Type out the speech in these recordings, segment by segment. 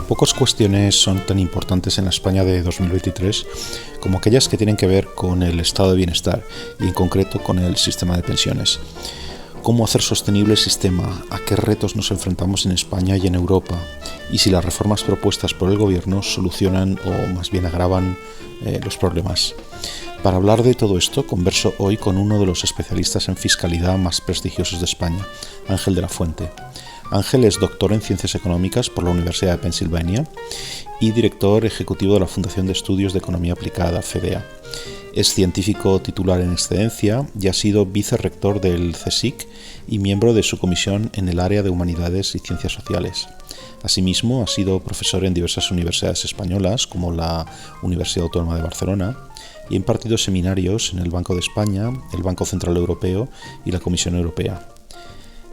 Pocas cuestiones son tan importantes en la España de 2023 como aquellas que tienen que ver con el estado de bienestar y en concreto con el sistema de pensiones. ¿Cómo hacer sostenible el sistema? ¿A qué retos nos enfrentamos en España y en Europa? Y si las reformas propuestas por el gobierno solucionan o más bien agravan los problemas. Para hablar de todo esto, converso hoy con uno de los especialistas en fiscalidad más prestigiosos de España, Ángel de la Fuente. Ángel es doctor en Ciencias Económicas por la Universidad de Pensilvania y director ejecutivo de la Fundación de Estudios de Economía Aplicada, FEDEA. Es científico titular en excedencia y ha sido vicerrector del CSIC y miembro de su comisión en el área de Humanidades y Ciencias Sociales. Asimismo, ha sido profesor en diversas universidades españolas, como la Universidad Autónoma de Barcelona, y ha impartido seminarios en el Banco de España, el Banco Central Europeo y la Comisión Europea.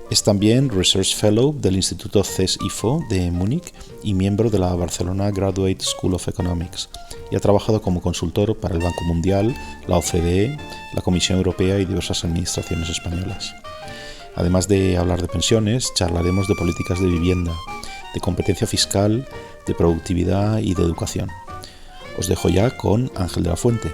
Es también Research Fellow del Instituto CES-IFO de Múnich y miembro de la Barcelona Graduate School of Economics, y ha trabajado como consultor para el Banco Mundial, la OCDE, la Comisión Europea y diversas administraciones españolas. Además de hablar de pensiones, charlaremos de políticas de vivienda, de competencia fiscal, de productividad y de educación. Os dejo ya con Ángel de la Fuente.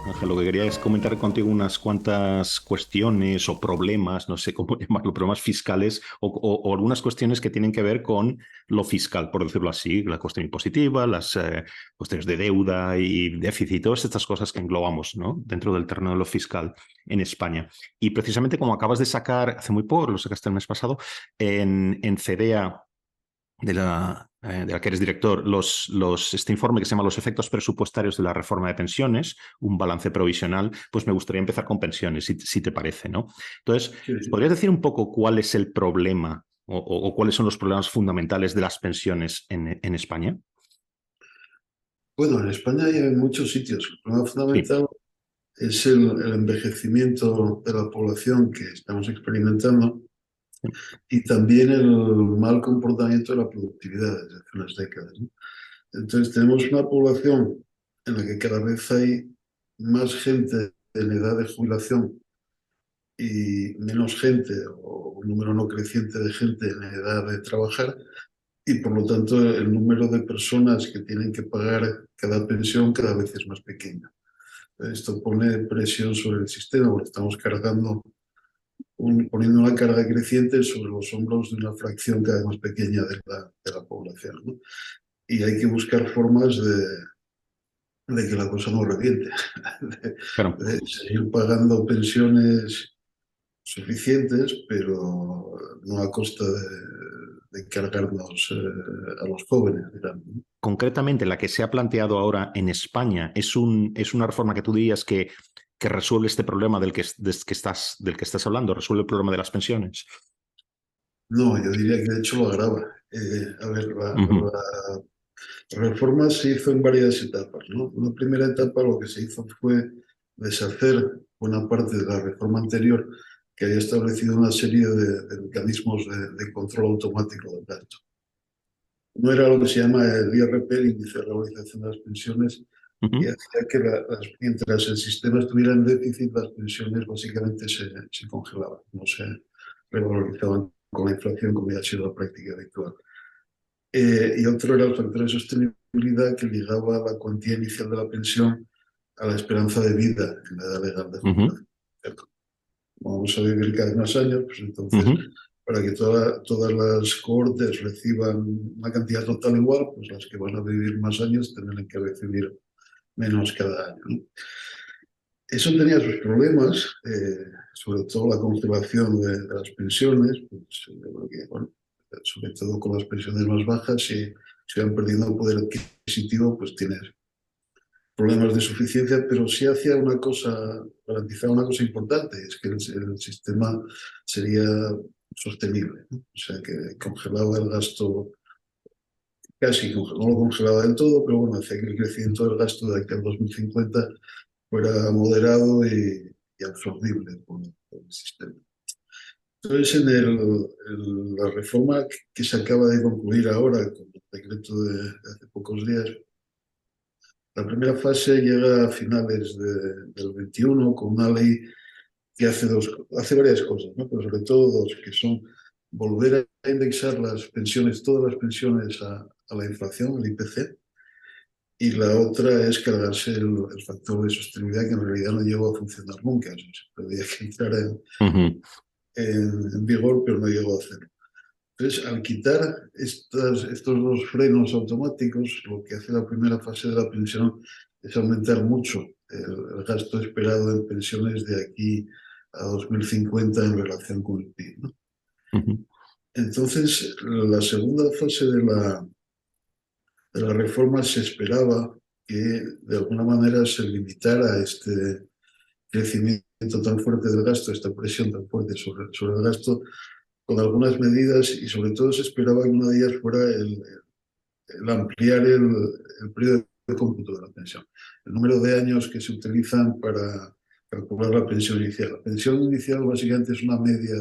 Ángel, lo que quería es comentar contigo unas cuantas cuestiones o problemas, no sé cómo llamarlo, problemas fiscales o algunas cuestiones que tienen que ver con lo fiscal, por decirlo así, la cuestión impositiva, las cuestiones de deuda y déficit, todas estas cosas que englobamos, ¿no?, dentro del terreno de lo fiscal en España. Y precisamente como acabas de sacar hace muy poco, lo sacaste el mes pasado, en CEDEA, de la que eres director, este informe que se llama Los efectos presupuestarios de la reforma de pensiones, un balance provisional, pues me gustaría empezar con pensiones, si te parece, ¿no? Entonces, Sí. ¿podrías decir un poco cuál es el problema o cuáles son los problemas fundamentales de las pensiones en España? Bueno, en España hay muchos sitios. El problema Sí. fundamental es el envejecimiento de la población que estamos experimentando y también el mal comportamiento de la productividad desde hace unas décadas, ¿no? Entonces tenemos una población en la que cada vez hay más gente en edad de jubilación y menos gente o un número no creciente de gente en edad de trabajar, y por lo tanto el número de personas que tienen que pagar cada pensión cada vez es más pequeño. Esto pone presión sobre el sistema porque estamos poniendo una carga creciente sobre los hombros de una fracción cada vez más pequeña de la población, ¿no? Y hay que buscar formas de que la cosa no reviente, de, Claro. de seguir pagando pensiones suficientes, pero no a costa de cargarnos a los jóvenes, digamos, ¿no? Concretamente, la que se ha planteado ahora en España es una reforma que tú dirías que resuelve este problema del que estás hablando, resuelve el problema de las pensiones. No, yo diría que de hecho lo agrava. A ver, Ujú. la reforma se hizo en varias etapas, ¿no? Una primera etapa lo que se hizo fue deshacer buena parte de la reforma anterior, que había establecido una serie de mecanismos de control automático del gasto. No era lo que se llama el IRP, el índice de revalorización de las pensiones, y Ujú. hacía que mientras el sistema estuviera en déficit, las pensiones básicamente se congelaban, no se revalorizaban con la inflación como ya ha sido la práctica habitual. Y otro era el factor de sostenibilidad que ligaba la cuantía inicial de la pensión a la esperanza de vida en la edad legal de Ujú. jubilación, ¿cierto? Vamos a vivir cada vez más años, pues entonces, Ujú. para que todas las cohortes reciban una cantidad total igual, pues las que van a vivir más años tendrán que recibir menos cada año, ¿no? Eso tenía sus problemas, sobre todo la congelación de las pensiones, pues, porque, bueno, sobre todo con las pensiones más bajas, si se van perdiendo poder adquisitivo, pues tienes problemas de suficiencia, pero sí hacía una cosa, garantizaba una cosa importante, es que el sistema sería sostenible, ¿no? O sea, que congelaba el gasto, casi no lo congelaba del todo, pero bueno, hacía que el crecimiento del gasto de aquí al 2050 fuera moderado y absorbible por el sistema. Entonces, la reforma que se acaba de concluir ahora con el decreto de hace pocos días, la primera fase llega a finales del 21 con una ley que hace varias cosas, ¿no? Pero sobre todo dos, que son volver a indexar las pensiones, todas las pensiones a la inflación, al IPC, y la otra es cargarse el factor de sostenibilidad que en realidad no llegó a funcionar nunca. O sea, se podía que entrar Ujú, en vigor, pero no llegó a hacerlo. Entonces, al quitar estos dos frenos automáticos, lo que hace la primera fase de la pensión es aumentar mucho el gasto esperado en pensiones de aquí a 2050 en relación con el PIB, ¿no? ujú, Entonces, la segunda fase de la reforma se esperaba que de alguna manera se limitara este crecimiento tan fuerte del gasto, esta presión tan fuerte sobre el gasto, con algunas medidas y sobre todo se esperaba que una de ellas fuera el ampliar el periodo de cómputo de la pensión, el número de años que se utilizan para calcular la pensión inicial. La pensión inicial básicamente es una media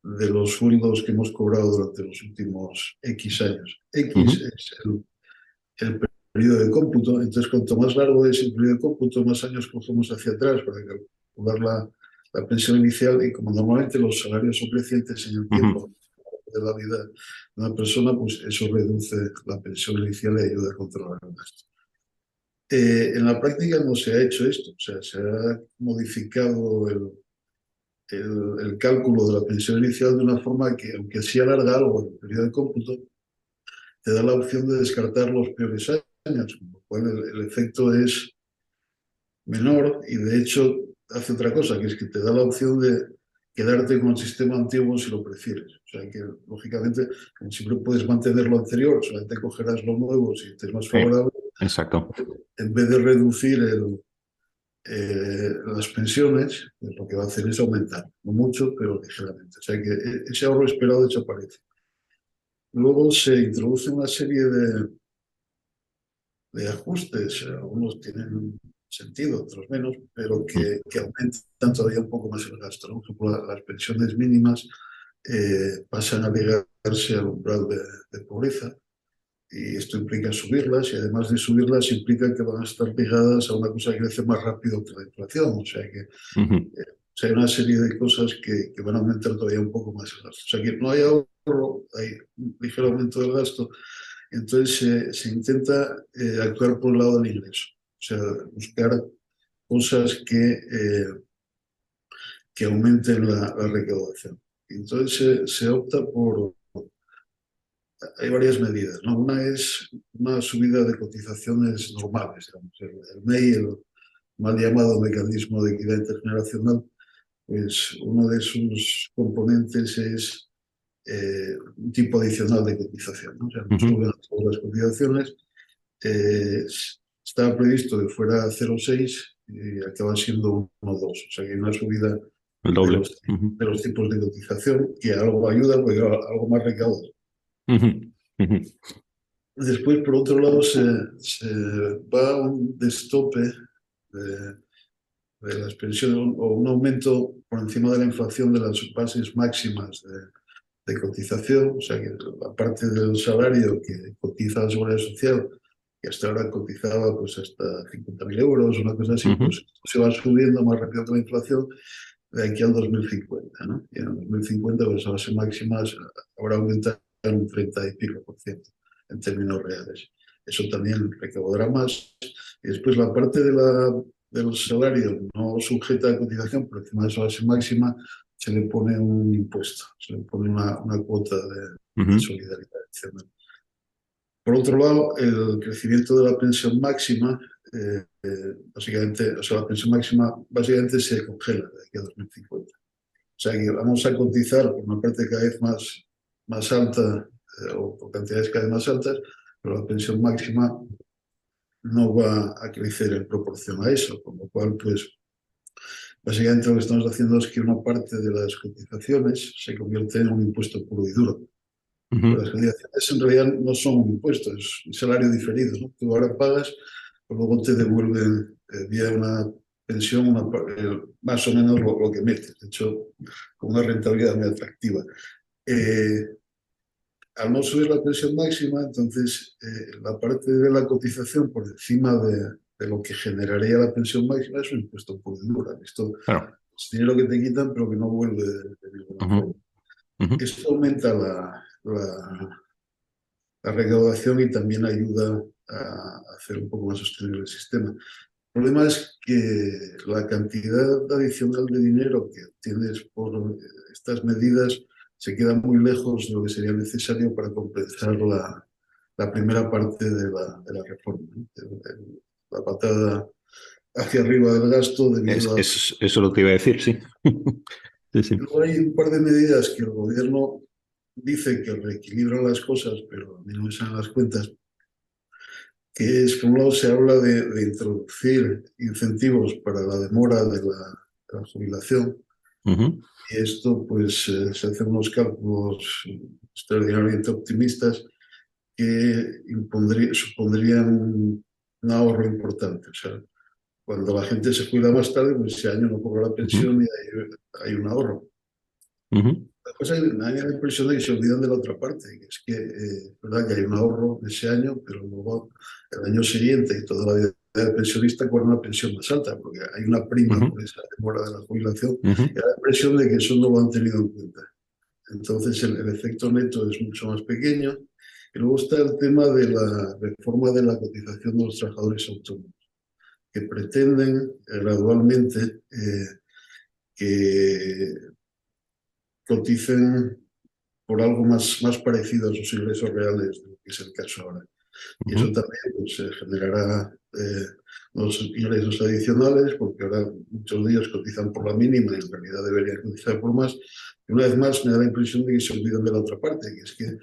de los sueldos que hemos cobrado durante los últimos X años. X ujú, es el periodo de cómputo, entonces cuanto más largo es el periodo de cómputo, más años cogemos hacia atrás para calcular la pensión inicial y como normalmente los salarios son crecientes en el ujú, tiempo de la vida de una persona, pues eso reduce la pensión inicial y ayuda a controlar el gasto. En la práctica no se ha hecho esto, o sea, se ha modificado el cálculo de la pensión inicial de una forma que, aunque sí alarga algo el periodo de cómputo, te da la opción de descartar los peores años, con lo cual el efecto es menor y de hecho hace otra cosa, que es que te da la opción de quedarte con el sistema antiguo si lo prefieres. O sea que, lógicamente, como siempre puedes mantener lo anterior, solamente cogerás lo nuevo si te es más sí, favorable, exacto. en vez de reducir las pensiones, pues lo que va a hacer es aumentar, no mucho, pero ligeramente. O sea que ese ahorro esperado desaparece. Luego se introduce una serie de ajustes, algunos tienen sentido, otros menos, pero Mm, que aumentan todavía un poco más el gasto, ¿no? Por ejemplo, las pensiones mínimas pasan a ligarse al umbral de pobreza y esto implica subirlas y además de subirlas implica que van a estar ligadas a una cosa que crece más rápido que la inflación, o sea que ujú, hay una serie de cosas que van a aumentar todavía un poco más el gasto. O sea que no hay ahorro, hay un ligero aumento del gasto, entonces se intenta actuar por el lado del ingreso, o sea, buscar cosas que aumenten la recaudación. Entonces se opta por, hay varias medidas, ¿no? Una es una subida de cotizaciones normales, digamos, el MEI, el mal llamado mecanismo de equidad intergeneracional, pues uno de sus componentes es un tipo adicional de cotización, ¿no? O sea, no ujú. suben todas las cotizaciones. eh, Estaba previsto que fuera 0,6 y acaba siendo 1,2. O sea que hay una subida El de doble. los, Ujú, de los tipos de cotización que algo ayuda porque algo más recauda. ujú, ujú, Después, por otro lado, se va a un destope de, de las pensiones o un aumento por encima de la inflación de las bases máximas de cotización, o sea que la parte del salario que cotiza la seguridad social, que hasta ahora cotizaba pues hasta 50.000 euros, una cosa así, ujú, pues se va subiendo más rápido que la inflación de aquí al 2050, ¿no? Y en el 2050 pues a base máximas habrá aumentado un 30 y pico por ciento en términos reales. Eso también recaudará más. Y después la parte del salario no sujeta a cotización por encima de esa base máxima, se le pone un impuesto, se le pone una cuota de ujú, solidaridad adicional. Por otro lado, el crecimiento de la pensión máxima, básicamente, o sea, la pensión máxima básicamente se congela de aquí a 2050. O sea que vamos a cotizar por una parte cada vez más alta o por cantidades cada vez más altas, pero la pensión máxima no va a crecer en proporción a eso, con lo cual, pues, básicamente lo que estamos haciendo es que una parte de las cotizaciones se convierte en un impuesto puro y duro. Pero ujú. las cotizaciones en realidad no son un impuesto, es un salario diferido, ¿no? Tú ahora pagas, pero luego te devuelven vía una pensión más o menos lo que metes, de hecho, con una rentabilidad muy atractiva. Eh, Al no subir la pensión máxima, entonces la parte de la cotización por encima de lo que generaría la pensión máxima es un impuesto puro y duro. Esto Claro. es dinero que te quitan, pero que no vuelve de ninguna Ujú, forma. ujú. Esto aumenta la recaudación y también ayuda a hacer un poco más sostenible el sistema. El problema es que la cantidad adicional de dinero que tienes por estas medidas se queda muy lejos de lo que sería necesario para compensar la primera parte de la reforma, ¿no? La patada hacia arriba del gasto debido a... Eso es lo que iba a decir, sí. Sí, sí. Luego hay un par de medidas que el gobierno dice que reequilibran las cosas, pero a mí no me salen las cuentas, que es, por un lado, se habla de introducir incentivos para la demora de la jubilación, Ujú, y esto, pues, se hacen unos cálculos extraordinariamente optimistas que supondrían un ahorro importante. O sea, cuando la gente se jubila más tarde, pues ese año no cobra la ujú, pensión y hay un ahorro. ujú, La cosa es que me da la impresión de que se olvidan de la otra parte, que es que es verdad que hay un ahorro ese año, pero luego el año siguiente y toda la vida del pensionista cobra una pensión más alta, porque hay una prima ujú, por esa demora de la jubilación, y ujú. da la impresión de que eso no lo han tenido en cuenta. Entonces el efecto neto es mucho más pequeño. Y luego está el tema de la reforma de la cotización de los trabajadores autónomos, que pretenden gradualmente que coticen por algo más parecido a sus ingresos reales, de lo que es el caso ahora. Y eso Ujú, también, pues, generará unos ingresos adicionales, porque ahora muchos días cotizan por la mínima y en realidad deberían cotizar por más. Y una vez más me da la impresión de que se olvidan de la otra parte, que es que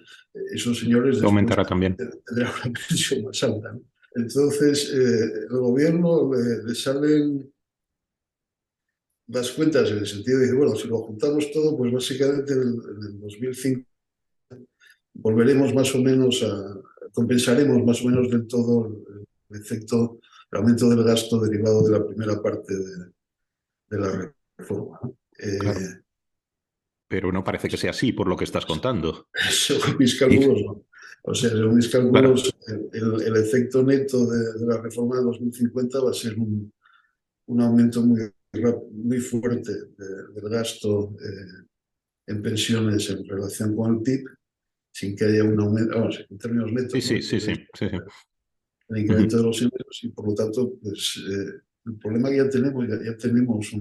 esos señores después aumentará también. tendrán una pensión más alta, ¿no? Entonces, el gobierno le salen las cuentas en el sentido de que, bueno, si lo juntamos todo, pues básicamente en el 2005 volveremos más o menos compensaremos más o menos del todo el efecto, el aumento del gasto derivado de la primera parte de la reforma, ¿no? Claro. Pero no parece que sea así por lo que estás contando. Según mis Y, cálculos, no. O sea, según mis claro. cálculos, el efecto neto de la reforma de 2050 va a ser un aumento muy fuerte del gasto en pensiones en relación con el PIB, sin que haya un aumento, vamos, en términos Sí, netos, ¿no? sí, sí, sí, sí, sí. El incremento Ujú. de los ingresos y por lo tanto, pues el problema que ya tenemos, ya tenemos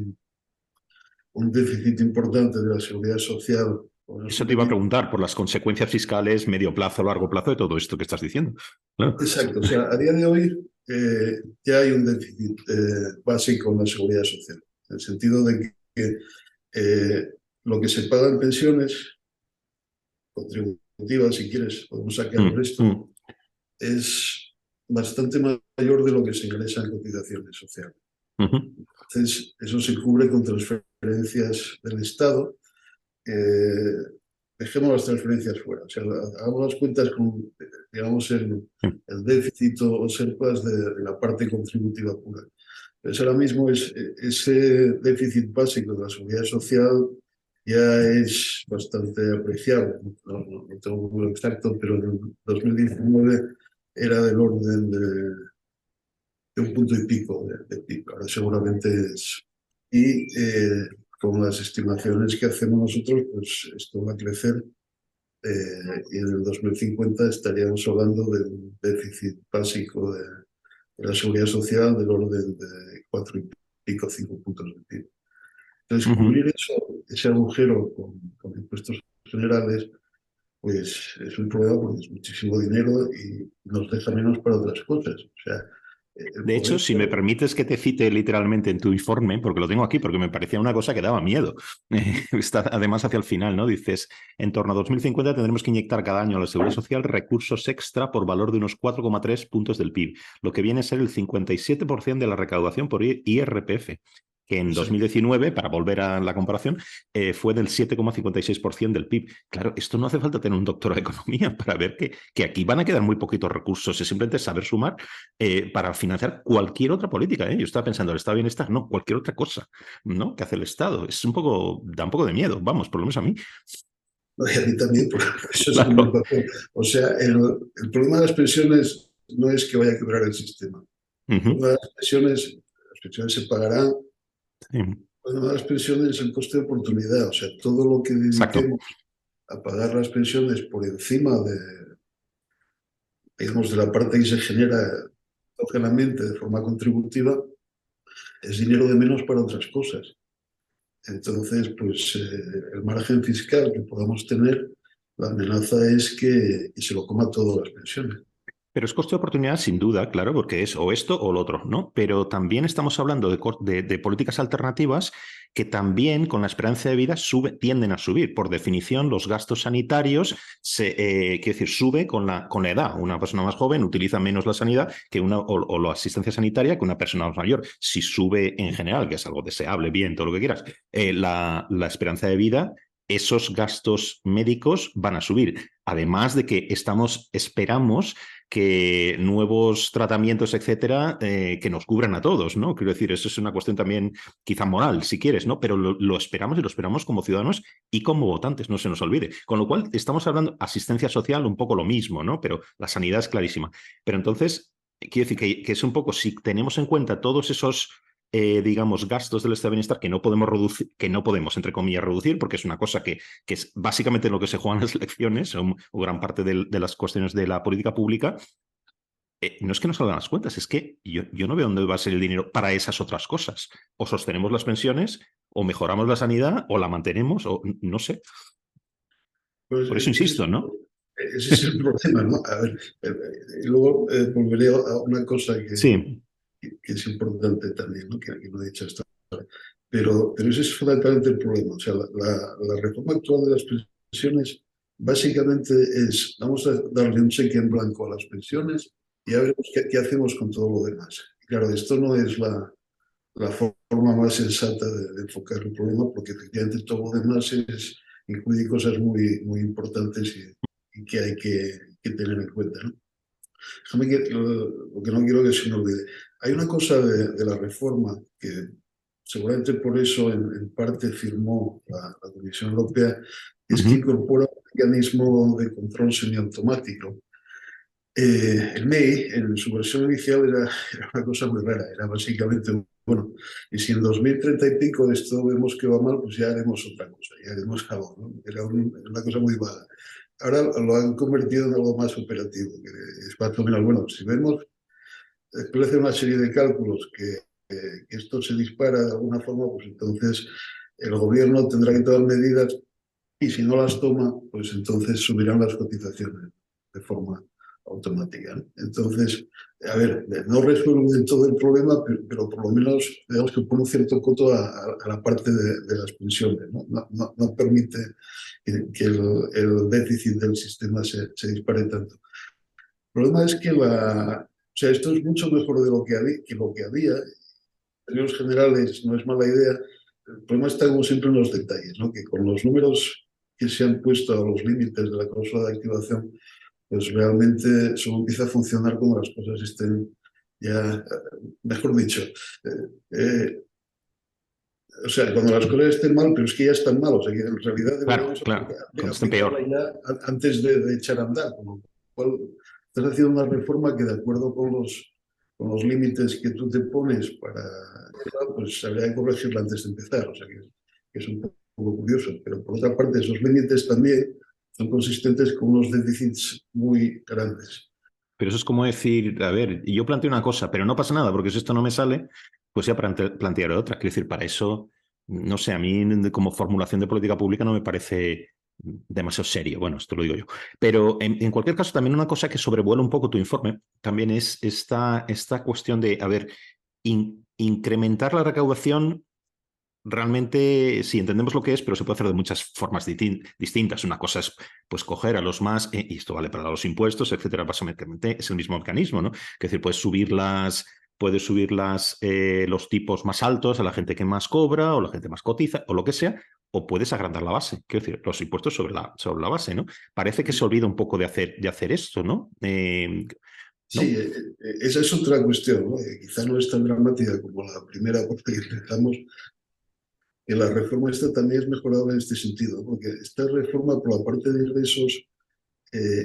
un déficit importante de la seguridad social. Eso te iba a preguntar por las consecuencias fiscales, medio plazo, largo plazo de todo esto que estás diciendo. Claro. Exacto, o sea, a día de hoy ya hay un déficit básico en la seguridad social, en el sentido de que eh, lo que se paga en pensiones contributivas, si quieres, podemos sacar el Mm, resto, mm, es bastante mayor de lo que se ingresa en cotizaciones sociales. ujú. Entonces, eso se cubre con transferencias del Estado. Dejemos las transferencias fuera. O sea, hagamos las cuentas con, digamos, el déficit o surplus de la parte contributiva pura. Pues ahora mismo ese déficit básico de la seguridad social ya es bastante apreciable. No tengo un número exacto, pero en 2019 era del orden de un punto y pico de PIB. Ahora seguramente es... Y con las estimaciones que hacemos nosotros, pues esto va a crecer y en el 2050 estaríamos hablando de un déficit básico de la seguridad social del orden de 4 y pico, 5 puntos de PIB. Entonces, Ujú. cubrir ese agujero con impuestos generales, pues es un problema porque es muchísimo dinero y nos deja menos para otras cosas. O sea, el De hecho, problema... si me permites que te cite literalmente en tu informe, porque lo tengo aquí, porque me parecía una cosa que daba miedo. Está además hacia el final, ¿no? Dices, en torno a 2050 tendremos que inyectar cada año a la seguridad social recursos extra por valor de unos 4,3 puntos del PIB, lo que viene a ser el 57% de la recaudación por IRPF, que en Exacto. 2019, para volver a la comparación, fue del 7,56% del PIB. Claro, esto no hace falta tener un doctorado de economía para ver que aquí van a quedar muy poquitos recursos, es simplemente saber sumar para financiar cualquier otra política. ¿Eh? Yo estaba pensando, el estado de bienestar, no, cualquier otra cosa, ¿no? Que hace el Estado. Es un poco, da un poco de miedo, vamos, por lo menos a mí. Y a mí también, porque eso es Claro. preocupación. O sea, el problema de las pensiones no es que vaya a quebrar el sistema. El Uh problema de las pensiones se pagarán -huh. Bueno, las pensiones el coste de oportunidad, o sea, todo lo que Exacto. dediquemos a pagar las pensiones por encima de, digamos, de la parte que se genera exógenamente de forma contributiva, es dinero de menos para otras cosas. Entonces, pues el margen fiscal que podamos tener, la amenaza es que se lo coma todo las pensiones. Pero es coste de oportunidad sin duda, claro, porque es o esto o lo otro, ¿no? Pero también estamos hablando de políticas alternativas que también con la esperanza de vida tienden a subir. Por definición, los gastos sanitarios, quiero decir, sube con la edad. Una persona más joven utiliza menos la sanidad o la asistencia sanitaria que una persona más mayor. Si sube en general, que es algo deseable, bien, todo lo que quieras, la esperanza de vida, esos gastos médicos van a subir. Además de que esperamos que nuevos tratamientos, etcétera, que nos cubran a todos, ¿no? Quiero decir, eso es una cuestión también quizá moral, si quieres, ¿no? Pero lo esperamos y lo esperamos como ciudadanos y como votantes, no se nos olvide. Con lo cual, estamos hablando asistencia social, un poco lo mismo, ¿no? Pero la sanidad es clarísima. Pero entonces, quiero decir que es un poco, si tenemos en cuenta todos esos digamos, gastos del estado de bienestar que no podemos reducir, que no podemos, entre comillas, reducir, porque es una cosa que es básicamente lo que se juega en las elecciones, o gran parte de las cuestiones de la política pública. No es que no salgan las cuentas, es que yo no veo dónde va a ser el dinero para esas otras cosas. O sostenemos las pensiones, o mejoramos la sanidad, o la mantenemos, o no sé. Pues Por eso insisto, ¿no? ese es el problema, ¿no? A ver, y luego volveré a una cosa Sí. que es importante también, ¿no? Que no he dicho hasta ahora. Pero ese es fundamentalmente el problema. O sea, la reforma actual de las pensiones básicamente es, vamos a darle un cheque en blanco a las pensiones y ya veremos qué hacemos con todo lo demás. Y claro, esto no es la forma más sensata de enfocar el problema, porque efectivamente todo lo demás incluye cosas muy importantes y que hay que tener en cuenta, ¿no? Lo que no quiero que se me olvide. Hay una cosa de la reforma que seguramente por eso en parte firmó la Comisión Europea, es que Ujú. incorpora un mecanismo de control semiautomático. El MEI, en su versión inicial, era una cosa muy rara. Era básicamente, bueno, y si en 2030 y pico esto vemos que va mal, pues ya haremos otra cosa, ya haremos algo, ¿no? Era una cosa muy vaga. Ahora lo han convertido en algo más operativo, que es más o menos, bueno, si vemos, después de hacer una serie de cálculos que esto se dispara de alguna forma, pues entonces el gobierno tendrá que tomar medidas y si no las toma, pues entonces subirán las cotizaciones de forma automática, ¿no? Entonces, a ver, no resuelve todo el problema, pero por lo menos digamos que pone un cierto coto a la parte de las pensiones, ¿no? No permite que el déficit del sistema se dispare tanto. El problema es que o sea, esto es mucho mejor de lo que había. En términos generales no es mala idea. El problema está como siempre en los detalles, ¿no? Que con los números que se han puesto a los límites de la cláusula de activación, pues realmente solo empieza a funcionar cuando las cosas estén ya, mejor dicho, eh, o sea, cuando las cosas estén mal, pero es que ya están mal, o sea, que en realidad Claro, deberíamos claro. Cuando estén aplicarla peor. ya antes de echar a andar, con lo cual estás haciendo una reforma que de acuerdo con los límites que tú te pones para, pues habría que corregirla antes de empezar, o sea, que es un poco curioso, pero por otra parte esos límites también son consistentes con unos déficits muy grandes. Pero eso es como decir, a ver, yo planteo una cosa, pero no pasa nada, porque si esto no me sale, pues ya plantearé otra. Quiero decir, para eso, no sé, a mí como formulación de política pública no me parece demasiado serio. Bueno, esto lo digo yo. Pero en cualquier caso, también una cosa que sobrevuela un poco tu informe, también es esta cuestión de, a ver, incrementar la recaudación. Realmente sí entendemos lo que es, pero se puede hacer de muchas formas distintas. Una cosa es pues coger a los más, y esto vale para los impuestos, etcétera, básicamente es el mismo mecanismo, ¿no? Es decir, puedes subir los tipos más altos a la gente que más cobra, o la gente más cotiza, o lo que sea, o puedes agrandar la base, quiero decir, los impuestos sobre la base, ¿no? Parece que se olvida un poco de hacer esto, ¿no? Sí, ¿No? esa es otra cuestión, ¿no? Quizá no es tan dramática como la primera porque empezamos, que la reforma esta también es mejorable en este sentido, porque esta reforma, por la parte de ingresos,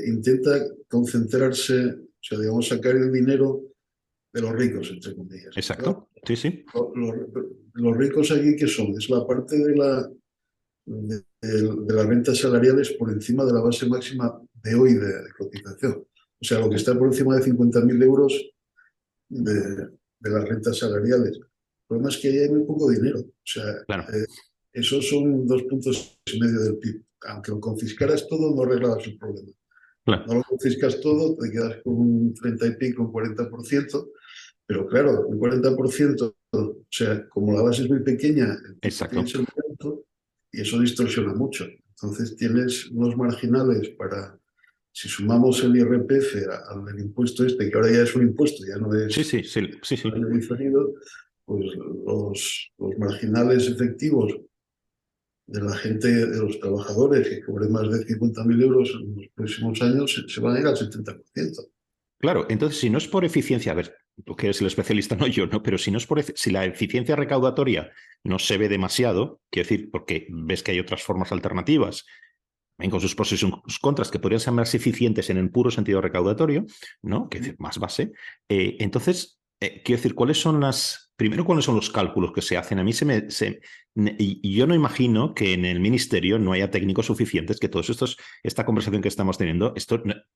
intenta concentrarse, o sea, digamos, sacar el dinero de los ricos, entre comillas. Exacto, sí, sí. Los ricos aquí, ¿qué son? Es la parte de las rentas salariales por encima de la base máxima de hoy de cotización. O sea, lo que está por encima de 50.000 euros de las rentas salariales. El problema es que ahí hay muy poco dinero. O sea, Claro, esos son 2,5 puntos del PIB. Aunque lo confiscaras todo, no arreglabas el problema. claro, No lo confiscas todo, te quedas con un 30 y pico, un 40%, pero claro, un 40%, o sea, como la base es muy pequeña, el tipo tiene que exacto. ser muy alto y eso distorsiona mucho. Entonces tienes unos marginales para, si sumamos el IRPF al impuesto este, que ahora ya es un impuesto, ya no Sí, es sí, sí, sí, sí. año diferido, pues los marginales efectivos de la gente, de los trabajadores que cobren más de 50.000 euros en los próximos años, se van a ir al 70%. Claro, entonces si no es por eficiencia, a ver, tú que eres el especialista, no yo, ¿no? Pero si no es si la eficiencia recaudatoria no se ve demasiado, quiero decir, porque ves que hay otras formas alternativas, ven con sus pros y sus contras, que podrían ser más eficientes en el puro sentido recaudatorio, ¿no? Que decir, más base. Entonces, quiero decir, primero, ¿cuáles son los cálculos que se hacen? A mí y yo no imagino que en el ministerio no haya técnicos suficientes que esta conversación que estamos teniendo,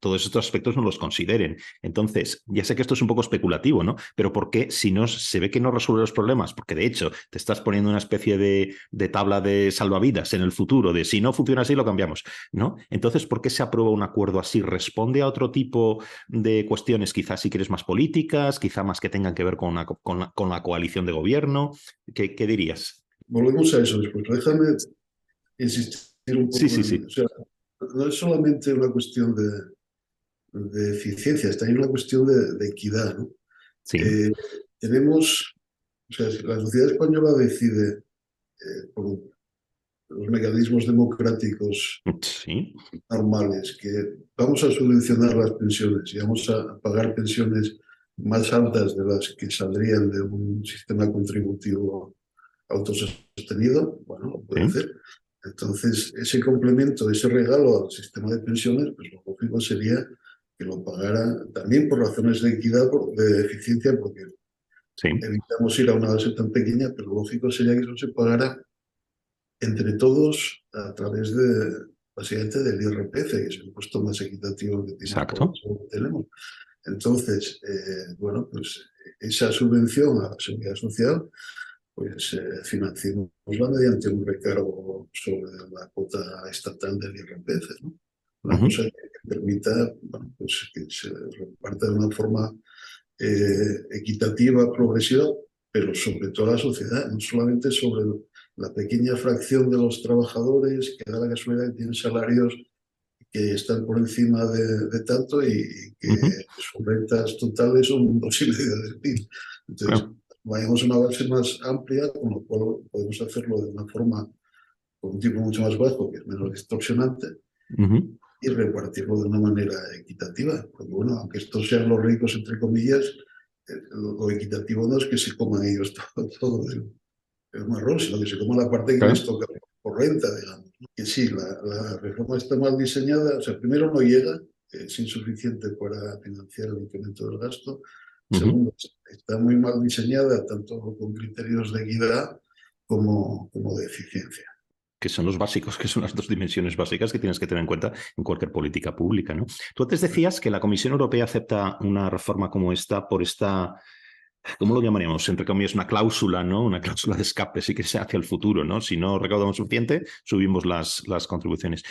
todos estos aspectos no los consideren. Entonces, ya sé que esto es un poco especulativo, ¿no? Pero ¿por qué si no se ve que no resuelve los problemas? Porque de hecho te estás poniendo una especie de tabla de salvavidas en el futuro, de si no funciona así, lo cambiamos, ¿no? Entonces, ¿por qué se aprueba un acuerdo así? ¿Responde a otro tipo de cuestiones, quizás si quieres más políticas, quizá más que tengan que ver con la coalición de gobierno? ¿Qué dirías? Volvemos a eso después. Déjame insistir un Sí, poco sí, en, sí. o sea, no es solamente una cuestión de eficiencia, está ahí una cuestión de equidad, ¿no? Sí, Eh, tenemos, o sea, si la sociedad española decide por los mecanismos democráticos sí. normales que vamos a subvencionar las pensiones y vamos a pagar pensiones más altas de las que saldrían de un sistema contributivo autosostenido, bueno, lo puede Sí. hacer. Entonces, ese complemento, ese regalo al sistema de pensiones, pues lo lógico sería que lo pagara también por razones de equidad, de eficiencia, porque Sí. evitamos ir a una base tan pequeña, pero lo lógico sería que eso se pagara entre todos a través básicamente del IRPF, que es el impuesto más equitativo que tiene el Exacto. país, que tenemos. Entonces, bueno, pues esa subvención a la seguridad social pues financiémosla mediante un recargo sobre la cuota estatal del IRPF, ¿no? Una Ujú. cosa que permita, bueno, pues que se reparta de una forma equitativa, progresiva, pero sobre toda la sociedad, no solamente sobre la pequeña fracción de los trabajadores que da la casualidad que tienen salarios que están por encima de tanto y que Ujú. sus rentas totales son 2,5 del PIB. Entonces, Claro. vayamos a una base más amplia, con lo cual podemos hacerlo de una forma con un tipo mucho más bajo, que es menos distorsionante, Ujú. y repartirlo de una manera equitativa. Porque, bueno, aunque estos sean los ricos, entre comillas, lo equitativo no es que se coman ellos todo el marrón, sino que se coman la parte que les Claro. toca por renta, digamos. Que sí, la reforma está mal diseñada. O sea, primero no llega, es insuficiente para financiar el incremento del gasto. Ujú. Segundo, está muy mal diseñada, tanto con criterios de equidad como de eficiencia. Que son los básicos, que son las dos dimensiones básicas que tienes que tener en cuenta en cualquier política pública, ¿no? Tú antes decías que la Comisión Europea acepta una reforma como esta por ¿cómo lo llamaríamos? Entre comillas, una cláusula, ¿no? Una cláusula de escape, sí que sea hacia el futuro, ¿no? Si no recaudamos suficiente, subimos las contribuciones.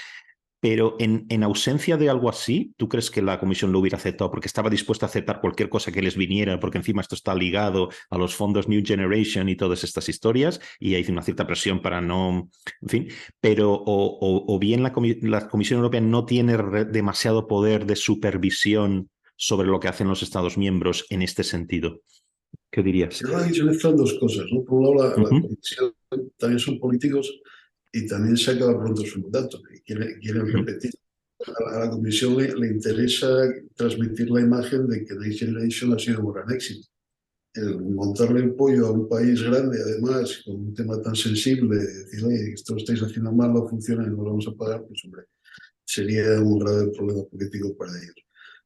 Pero en ausencia de algo así, ¿tú crees que la Comisión lo hubiera aceptado porque estaba dispuesta a aceptar cualquier cosa que les viniera, porque encima esto está ligado a los fondos New Generation y todas estas historias, y hay una cierta presión para no, en fin, pero o bien la Comisión Europea no tiene demasiado poder de supervisión sobre lo que hacen los Estados miembros en este sentido? ¿Qué dirías? Yo creo que aquí se mezclan dos cosas, ¿no? Por un lado, la Ujú. Comisión también son políticos y también se acaba pronto su mandato y quieren Ujú. repetir. A la Comisión le interesa transmitir la imagen de que Next Generation ha sido un gran éxito. El montarle el pollo a un país grande, además, con un tema tan sensible, decir, oye, esto lo estáis haciendo mal, no funciona y no lo vamos a pagar, pues hombre, sería un grave problema político para ellos.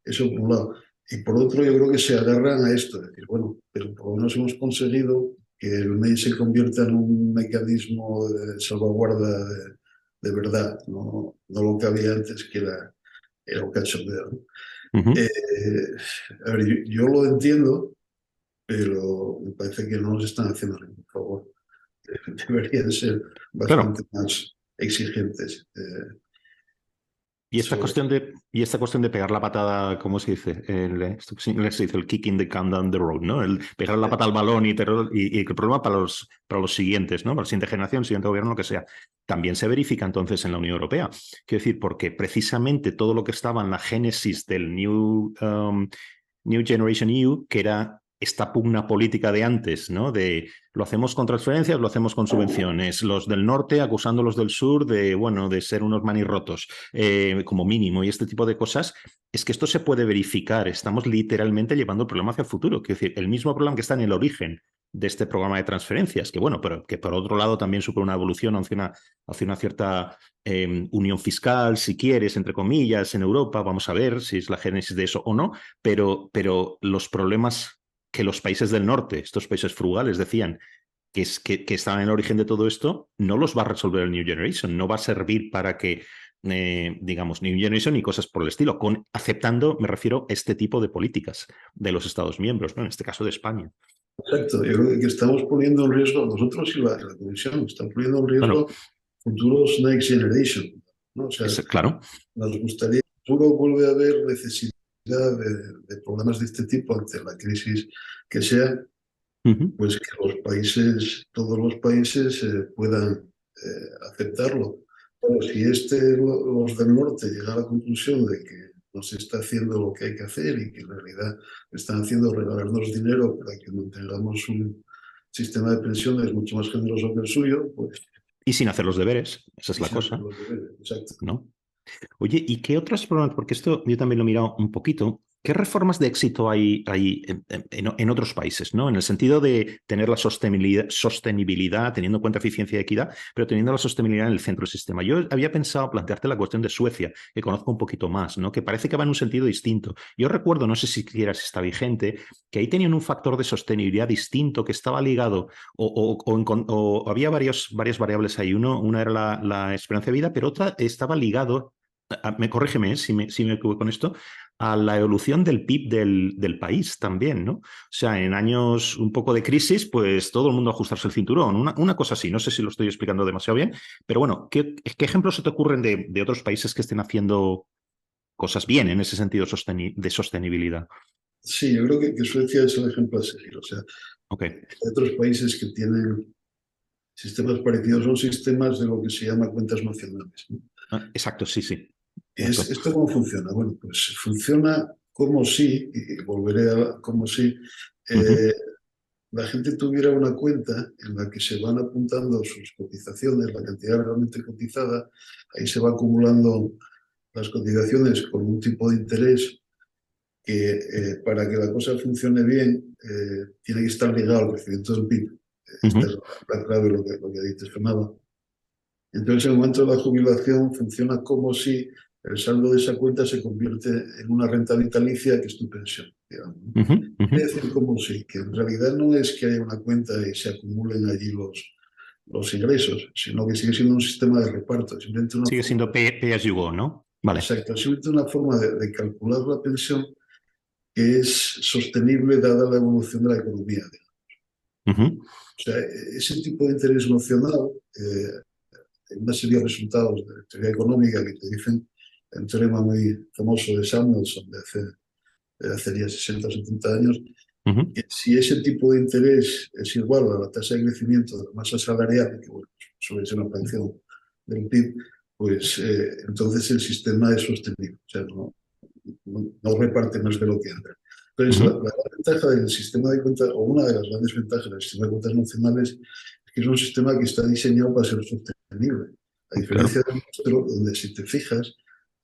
Eso por un lado. Y por otro, yo creo que se agarran a esto, es decir, bueno, pero por lo menos hemos conseguido que el MEI se convierta en un mecanismo de salvaguarda de verdad, no lo que había antes, que era un cachondeo, ¿no? Ujú. A ver, yo lo entiendo, pero me parece que no nos están haciendo ningún favor. Deberían ser Claro. bastante más exigentes sobre. Y esta cuestión de pegar la patada, ¿cómo se dice? Esto que en inglés se dice el kicking the can down the road, ¿no? El pegar la pata al balón y el problema para los siguientes, ¿no? Para la siguiente generación, siguiente gobierno, lo que sea. También se verifica entonces en la Unión Europea. Quiero decir, porque precisamente todo lo que estaba en la génesis del New Generation EU, que era esta pugna política de antes, ¿no? De lo hacemos con transferencias, lo hacemos con subvenciones. Los del norte acusando a los del sur de, bueno, de ser unos manirrotos, como mínimo, y este tipo de cosas. Es que esto se puede verificar. Estamos literalmente llevando el problema hacia el futuro. Quiero decir, el mismo problema que está en el origen de este programa de transferencias, que bueno, pero que por otro lado también supone una evolución hacia una cierta unión fiscal, si quieres, entre comillas, en Europa. Vamos a ver si es la génesis de eso o no, pero los problemas que los países del norte, estos países frugales, decían que estaban en el origen de todo esto, no los va a resolver el New Generation, no va a servir para que, digamos, New Generation y cosas por el estilo, aceptando, me refiero, este tipo de políticas de los Estados miembros, ¿no? En este caso de España. Exacto, yo creo que estamos poniendo en riesgo, nosotros y la Comisión, estamos poniendo en Bueno, riesgo futuros Next Generation, ¿no? O sea, claro. nos gustaría que en el futuro vuelve a haber necesidad de programas de este tipo ante la crisis que sea, Uh-huh. pues que los países, todos los países puedan aceptarlo. Pero si los del norte llegan a la conclusión de que no se está haciendo lo que hay que hacer y que en realidad están haciendo regalarnos dinero para que mantengamos un sistema de pensiones mucho más generoso que el suyo, pues Y sin hacer los deberes, esa es la quizás cosa, los deberes. Exacto. ¿no? Oye, ¿y qué otros problemas? Porque esto yo también lo he mirado un poquito. ¿Qué reformas de éxito hay en otros países, ¿no? En el sentido de tener la sostenibilidad, teniendo en cuenta eficiencia y equidad, pero teniendo la sostenibilidad en el centro del sistema. Yo había pensado plantearte la cuestión de Suecia, que conozco un poquito más, ¿no? Que parece que va en un sentido distinto. Yo recuerdo, no sé si siquiera está vigente, que ahí tenían un factor de sostenibilidad distinto que estaba ligado, o había varias variables ahí. Una era la esperanza de vida, pero otra estaba ligado corrígeme si me equivoco con esto, a la evolución del PIB del país también, ¿no? O sea, en años un poco de crisis, pues todo el mundo ajustarse el cinturón, una cosa así, no sé si lo estoy explicando demasiado bien, pero bueno, ¿qué ejemplos se te ocurren de otros países que estén haciendo cosas bien en ese sentido de sostenibilidad? Sí, yo creo que Suecia es el ejemplo a seguir. O sea, Ok. hay otros países que tienen sistemas parecidos, son sistemas de lo que se llama cuentas nacionales, ¿no? Exacto, sí, sí. Cierto. ¿Esto cómo funciona? Bueno, pues funciona como si, y volveré a como si, Uh-huh. eh, la gente tuviera una cuenta en la que se van apuntando sus cotizaciones, la cantidad realmente cotizada, ahí se va acumulando las cotizaciones con un tipo de interés que para que la cosa funcione bien tiene que estar ligado al crecimiento del PIB. Esta es Uh-huh. la clave de lo que dices, Fernando. Entonces, en el momento de la jubilación funciona como si el saldo de esa cuenta se convierte en una renta vitalicia que es tu pensión, digamos, ¿no? Uh-huh. Uh-huh. Quiere decir como si, que en realidad no es que haya una cuenta y se acumulen allí los ingresos, sino que sigue siendo un sistema de reparto, simplemente una Sigue forma siendo pay as you go, ¿no? Vale. exacta, simplemente una forma de calcular la pensión que es sostenible dada la evolución de la economía. Uh-huh. O sea, ese tipo de interés nocional hay una serie de resultados de teoría económica que te dicen, un teorema muy famoso de Samuelson hace ya 60 o 70 años, Uh-huh. que si ese tipo de interés es igual a la tasa de crecimiento de la masa salarial, que bueno, suele ser una fracción del PIB, pues entonces el sistema es sostenible, o sea, no reparte más de lo que entra. Entonces, Uh-huh. la gran ventaja del sistema de cuentas, o una de las grandes ventajas del sistema de cuentas nacionales, es que es un sistema que está diseñado para ser sostenible. A Claro. diferencia del nuestro, donde si te fijas,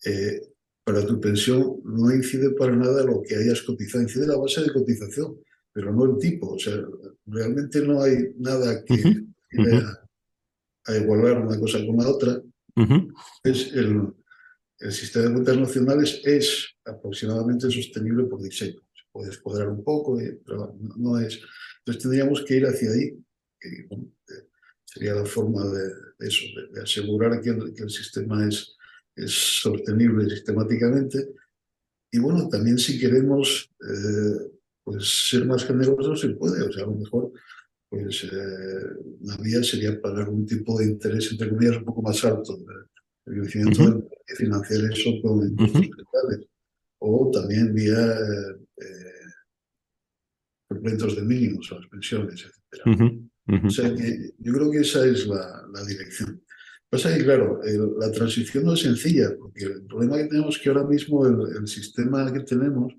eh, para tu pensión no incide para nada lo que hayas cotizado, incide la base de cotización, pero no el tipo. O sea, realmente no hay nada que Uh-huh. lleve Uh-huh. a igualar una cosa con la otra. Uh-huh. Es el sistema de cuentas nacionales es aproximadamente sostenible por diseño. Se puede escuadrar un poco, pero no es. Entonces tendríamos que ir hacia ahí. Que, bueno, sería la forma de eso, de asegurar que el sistema es sostenible sistemáticamente. Y bueno, también si queremos pues ser más generosos se puede. O sea, a lo mejor pues la vía sería pagar un tipo de interés, entre comillas, un poco más alto el crecimiento Ujú, y financiar eso con impuestos ujú, fiscales. O también vía complementos de mínimos a las pensiones, etcétera. ujú, O ujú, sea que yo creo que esa es la dirección. Pasa que, claro, la transición no es sencilla, porque el problema que tenemos es que ahora mismo el sistema que tenemos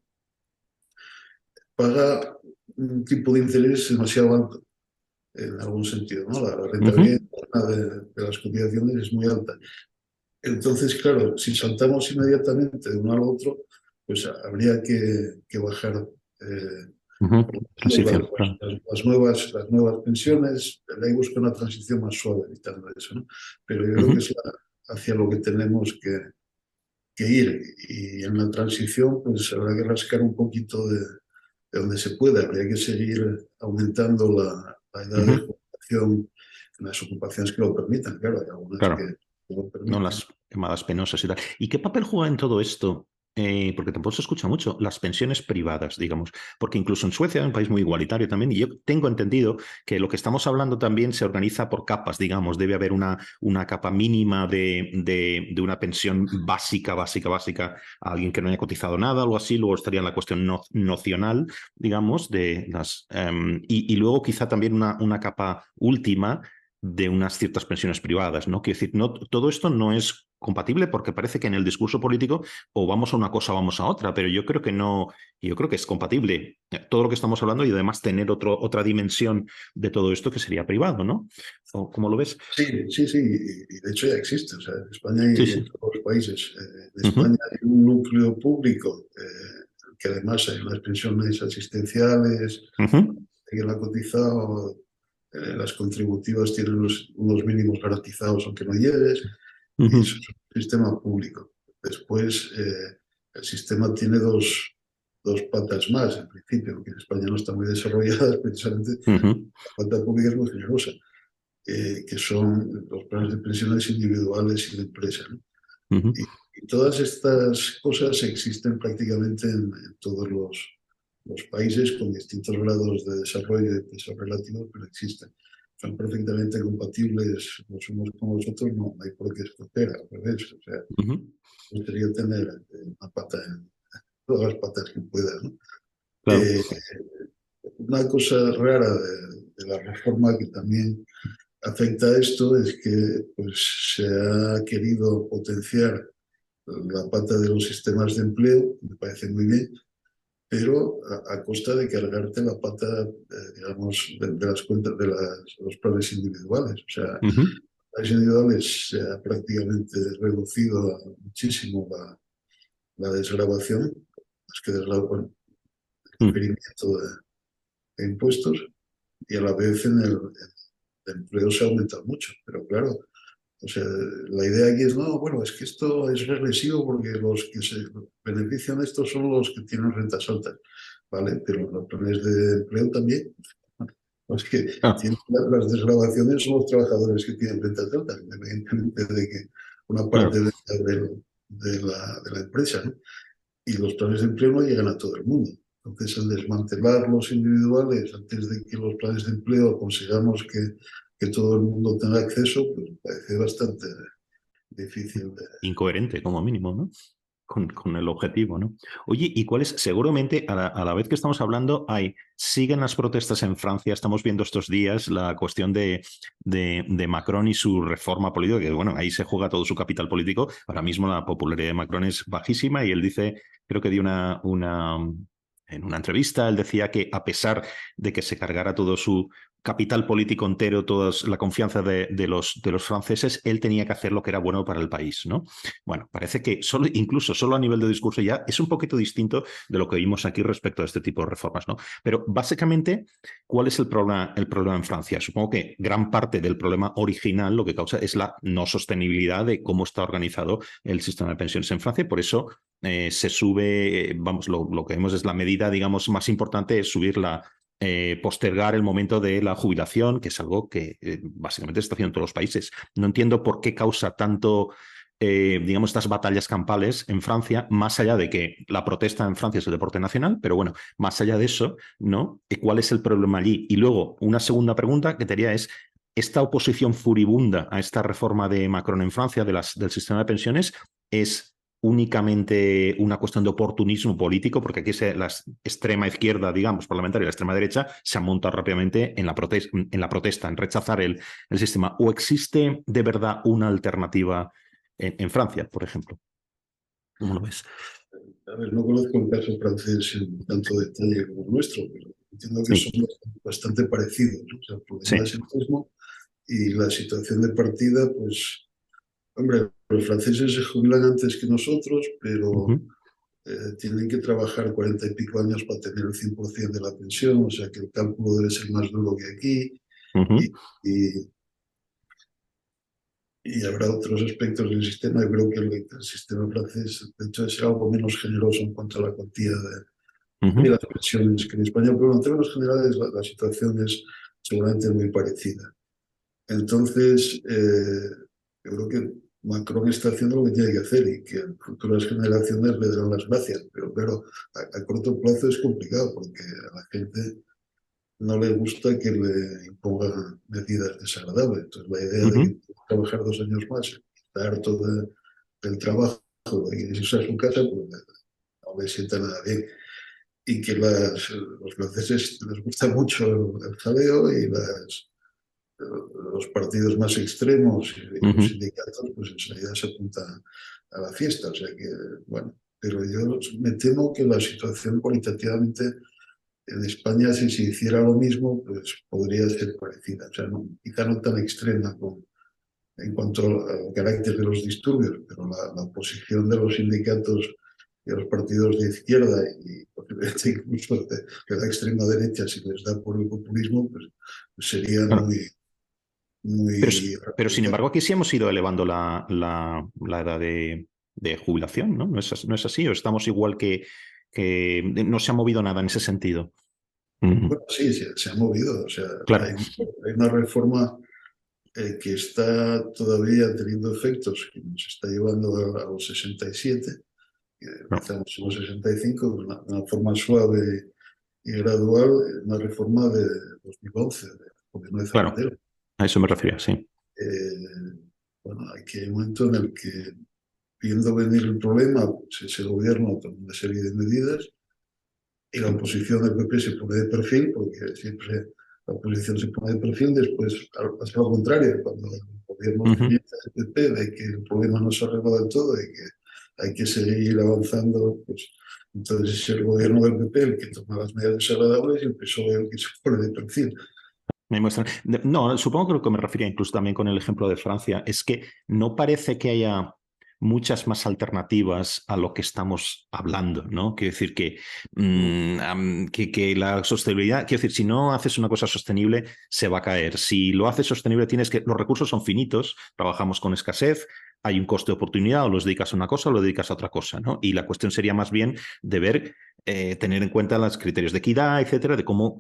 paga un tipo de interés demasiado alto, en algún sentido, ¿no? La rentabilidad ujú. interna de las cotizaciones es muy alta. Entonces, claro, si saltamos inmediatamente de uno al otro, pues habría que bajar Ujú. las, Transición, claro. las nuevas pensiones. Ahí busca una transición más suave, evitando eso, ¿no? Pero yo creo que Ujú, es hacia lo que tenemos que ir. Y en la transición, pues habrá que rascar un poquito de donde se pueda. Habría que seguir aumentando la edad de ujú. jubilación en las ocupaciones que lo permitan. Claro, hay algunas Claro. que lo No permiten. las llamadas penosas y tal. ¿Y qué papel juega en todo esto? Porque tampoco se escucha mucho, las pensiones privadas, digamos, porque incluso en Suecia, un país muy igualitario también, y yo tengo entendido que lo que estamos hablando también se organiza por capas, digamos, debe haber una capa mínima de una pensión básica, básica, básica a alguien que no haya cotizado nada, algo así, luego estaría la cuestión nocional, digamos, de las... y luego quizá también una capa última de unas ciertas pensiones privadas, ¿no? Quiero decir, no, todo esto no es compatible porque parece que en el discurso político o vamos a una cosa o vamos a otra, pero yo creo que no, yo creo que es compatible todo lo que estamos hablando y además tener otra dimensión de todo esto que sería privado, ¿no? ¿O cómo lo ves? Sí, sí, sí, y de hecho ya existe, o sea, en España Sí, y en sí. todos los países. En España Ujú, hay un núcleo público que además hay unas pensiones asistenciales, ujú, que la ha cotizado, las contributivas tienen unos mínimos garantizados aunque no llegues, y eso ujú, es un sistema público. Después, el sistema tiene dos patas más, en principio, porque en España no está muy desarrollada, precisamente ujú, la pata pública es muy generosa, que son los planes de pensiones individuales y de empresa, ¿no? ujú, Y todas estas cosas existen prácticamente en todos los países con distintos grados de desarrollo y peso relativos, pero existen. Son perfectamente compatibles los unos con los otros, no hay por qué escoger, al revés. O sea, ujú. me gustaría tener una pata en todas las patas que pueda, ¿no? Claro. Eh, una cosa rara de la reforma que también afecta a esto es que pues, se ha querido potenciar la pata de los sistemas de empleo, me parece muy bien, pero a costa de cargarte la pata, digamos, de las cuentas de los planes individuales. O sea, Ujú, planes individuales se ha prácticamente reducido muchísimo la desgravación, es que bueno, el ujú. diferimiento de impuestos, y a la vez en el empleo se ha aumentado mucho. Pero claro, o sea, la idea aquí es, no, bueno, es que esto es regresivo porque los que se benefician de esto son los que tienen rentas altas, ¿vale? Pero los planes de empleo también. Los que Ah, tienen las desgravaciones son los trabajadores que tienen rentas altas, independientemente de que una claro. parte de la empresa, ¿no? Y los planes de empleo no llegan a todo el mundo. Entonces, el desmantelar los individuales antes de que los planes de empleo consigamos que todo el mundo tenga acceso, pues parece bastante difícil de... Incoherente, como mínimo, ¿no? Con el objetivo, ¿no? Oye, ¿y cuál es? Seguramente a la vez que estamos hablando, siguen las protestas en Francia. Estamos viendo estos días la cuestión de Macron y su reforma política, que bueno, ahí se juega todo su capital político. Ahora mismo la popularidad de Macron es bajísima y él dice, creo que dio en una entrevista, él decía que a pesar de que se cargara todo capital político entero, toda la confianza de los franceses, él tenía que hacer lo que era bueno para el país, ¿no? Bueno, parece que incluso solo a nivel de discurso ya es un poquito distinto de lo que vimos aquí respecto a este tipo de reformas, ¿no? Pero básicamente, ¿cuál es el problema en Francia? Supongo que gran parte del problema original lo que causa es la no sostenibilidad de cómo está organizado el sistema de pensiones en Francia. Por eso se sube, vamos, lo que vemos es la medida, digamos, más importante es subir postergar el momento de la jubilación, que es algo que básicamente se está haciendo en todos los países. No entiendo por qué causa tanto, digamos, estas batallas campales en Francia, más allá de que la protesta en Francia es el deporte nacional, pero bueno, más allá de eso, ¿no? ¿Cuál es el problema allí? Y luego, una segunda pregunta que te haría es, ¿esta oposición furibunda a esta reforma de Macron en Francia del sistema de pensiones es únicamente una cuestión de oportunismo político, porque aquí la extrema izquierda, digamos, parlamentaria, y la extrema derecha se han montado rápidamente en la protesta, en rechazar el sistema? ¿O existe de verdad una alternativa en Francia, por ejemplo? ¿Cómo lo ves? A ver, no conozco el caso francés en tanto detalle como el nuestro, pero entiendo que Sí, son bastante parecidos, ¿no? O sea, el problema sí. es el mismo y la situación de partida, pues, hombre, los franceses se jubilan antes que nosotros, pero Ujú, tienen que trabajar 40 y pico años para tener el 100% de la pensión, o sea que el cálculo debe ser más duro que aquí y, ujú, y- y habrá otros aspectos del sistema. Yo creo que el sistema francés, de hecho, es algo menos generoso en cuanto a la cuantía de ujú. las pensiones que en España, pero en términos generales la situación es seguramente muy parecida. Entonces, yo creo que Macron está haciendo lo que tiene que hacer y que futuras generaciones le darán las gracias. Pero claro, a corto plazo es complicado porque a la gente no le gusta que le impongan medidas desagradables. Entonces, la idea de que Ujú. pueda trabajar 2 años más, está harto del trabajo y irse a su casa, pues no le sienta nada bien. Y que los franceses les gusta mucho el jaleo y los partidos más extremos y los Ujú. sindicatos, pues enseguida se apuntan a la fiesta. O sea que, bueno, pero yo me temo que la situación cualitativamente en España, si se hiciera lo mismo, pues podría ser parecida. O sea, quizá no tan extrema en cuanto al carácter de los disturbios, pero la oposición de los sindicatos y a los partidos de izquierda y posiblemente incluso de la extrema derecha, si les da por el populismo, pues sería Claro. Pero, muy pero sin radical. embargo, aquí sí hemos ido elevando la edad de jubilación, ¿no? No es así? ¿O estamos igual que no se ha movido nada en ese sentido? Ujú. Bueno, sí, se ha movido. O sea, Claro. hay una reforma que está todavía teniendo efectos, que nos está llevando a los 67, que No, empezamos en los 65, de una forma suave y gradual, una reforma de 2011, de gobierno de claro, Zapatero. a eso me refería, sí. Bueno, aquí hay un momento en el que, viendo venir el problema, pues ese gobierno toma una serie de medidas y la oposición del PP se pone de perfil, porque siempre la oposición se pone de perfil, después pasa lo contrario, cuando el gobierno Ujú. optimiza del PP de que el problema no se arregla del todo y que hay que seguir avanzando, pues entonces es el gobierno del PP el que toma las medidas desagradables y el PSOE el que se pone de perfil. Me muestran. No, supongo que lo que me refería incluso también con el ejemplo de Francia es que no parece que haya muchas más alternativas a lo que estamos hablando, ¿no? Quiero decir que la sostenibilidad, quiero decir, si no haces una cosa sostenible, se va a caer. Si lo haces sostenible, los recursos son finitos, trabajamos con escasez, hay un coste de oportunidad, o los dedicas a una cosa o lo dedicas a otra cosa, ¿no? Y la cuestión sería más bien de ver, tener en cuenta los criterios de equidad, etcétera, de cómo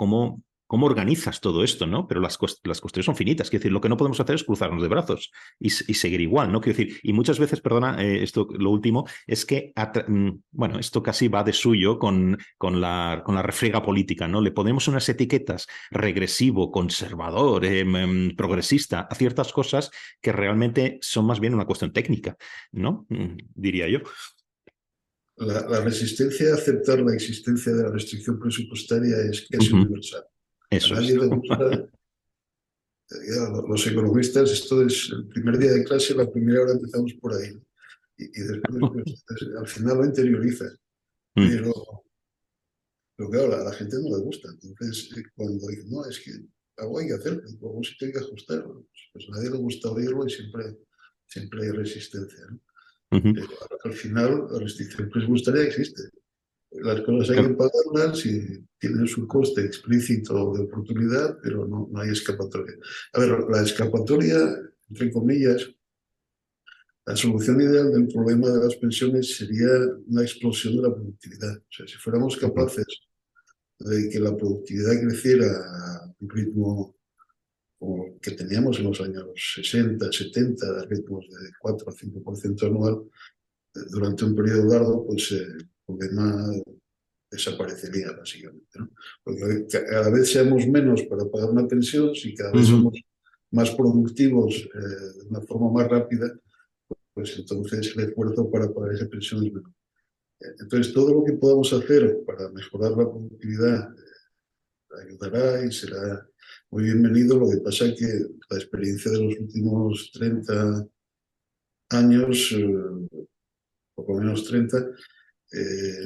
organizas todo esto, ¿no? Pero las cuestiones son finitas. Quiero decir, lo que no podemos hacer es cruzarnos de brazos y seguir igual, ¿no? Quiero decir, y muchas veces, perdona, esto, lo último, es que, bueno, esto casi va de suyo con la refriega política, ¿no? Le ponemos unas etiquetas regresivo, conservador, progresista a ciertas cosas que realmente son más bien una cuestión técnica, ¿no? Diría yo. La resistencia a aceptar la existencia de la restricción presupuestaria es casi Ujú. universal. A Eso es. nadie le gusta. Ya, los economistas, esto es el primer día de clase, la primera hora empezamos por ahí. Y después, pues, al final lo interiorizas. Mm. Pero claro, a la gente no le gusta. Entonces, cuando dicen, no, es que algo hay que hacer, luego sí que hay que ajustar. Pues a nadie le gusta oírlo y siempre hay resistencia, ¿no? Ujú. Pero al final la restricción presupuestaria existe. Las cosas hay que pagarlas y tienen su coste explícito de oportunidad, pero no hay escapatoria. A ver, la escapatoria, entre comillas, la solución ideal del problema de las pensiones sería una explosión de la productividad. O sea, si fuéramos Ujú. capaces de que la productividad creciera a un ritmo como que teníamos en los años 60, 70, ritmos de 4 a 5% anual, durante un periodo largo, pues el problema desaparecería básicamente, ¿no? Porque cada vez seamos menos para pagar una pensión, si cada vez Ujú. somos más productivos de una forma más rápida, pues entonces el esfuerzo para pagar esa pensión es menor. Entonces, todo lo que podamos hacer para mejorar la productividad ayudará y será muy bienvenido. Lo que pasa es que la experiencia de los últimos 30 años, por lo menos 30,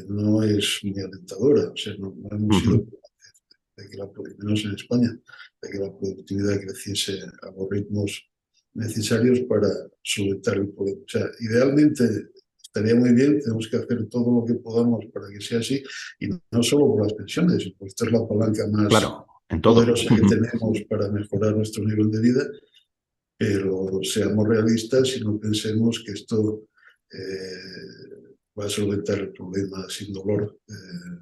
no es muy alentadora. O sea, no hemos sido Ujú. de que menos en España, de que la productividad creciese a los ritmos necesarios para solventar el problema. O sea, idealmente estaría muy bien, tenemos que hacer todo lo que podamos para que sea así, y no solo por las pensiones, porque esta es la palanca más Claro, en todo. poderosa que Ujú. tenemos para mejorar nuestro nivel de vida, pero seamos realistas y no pensemos que esto va a solventar el problema sin dolor.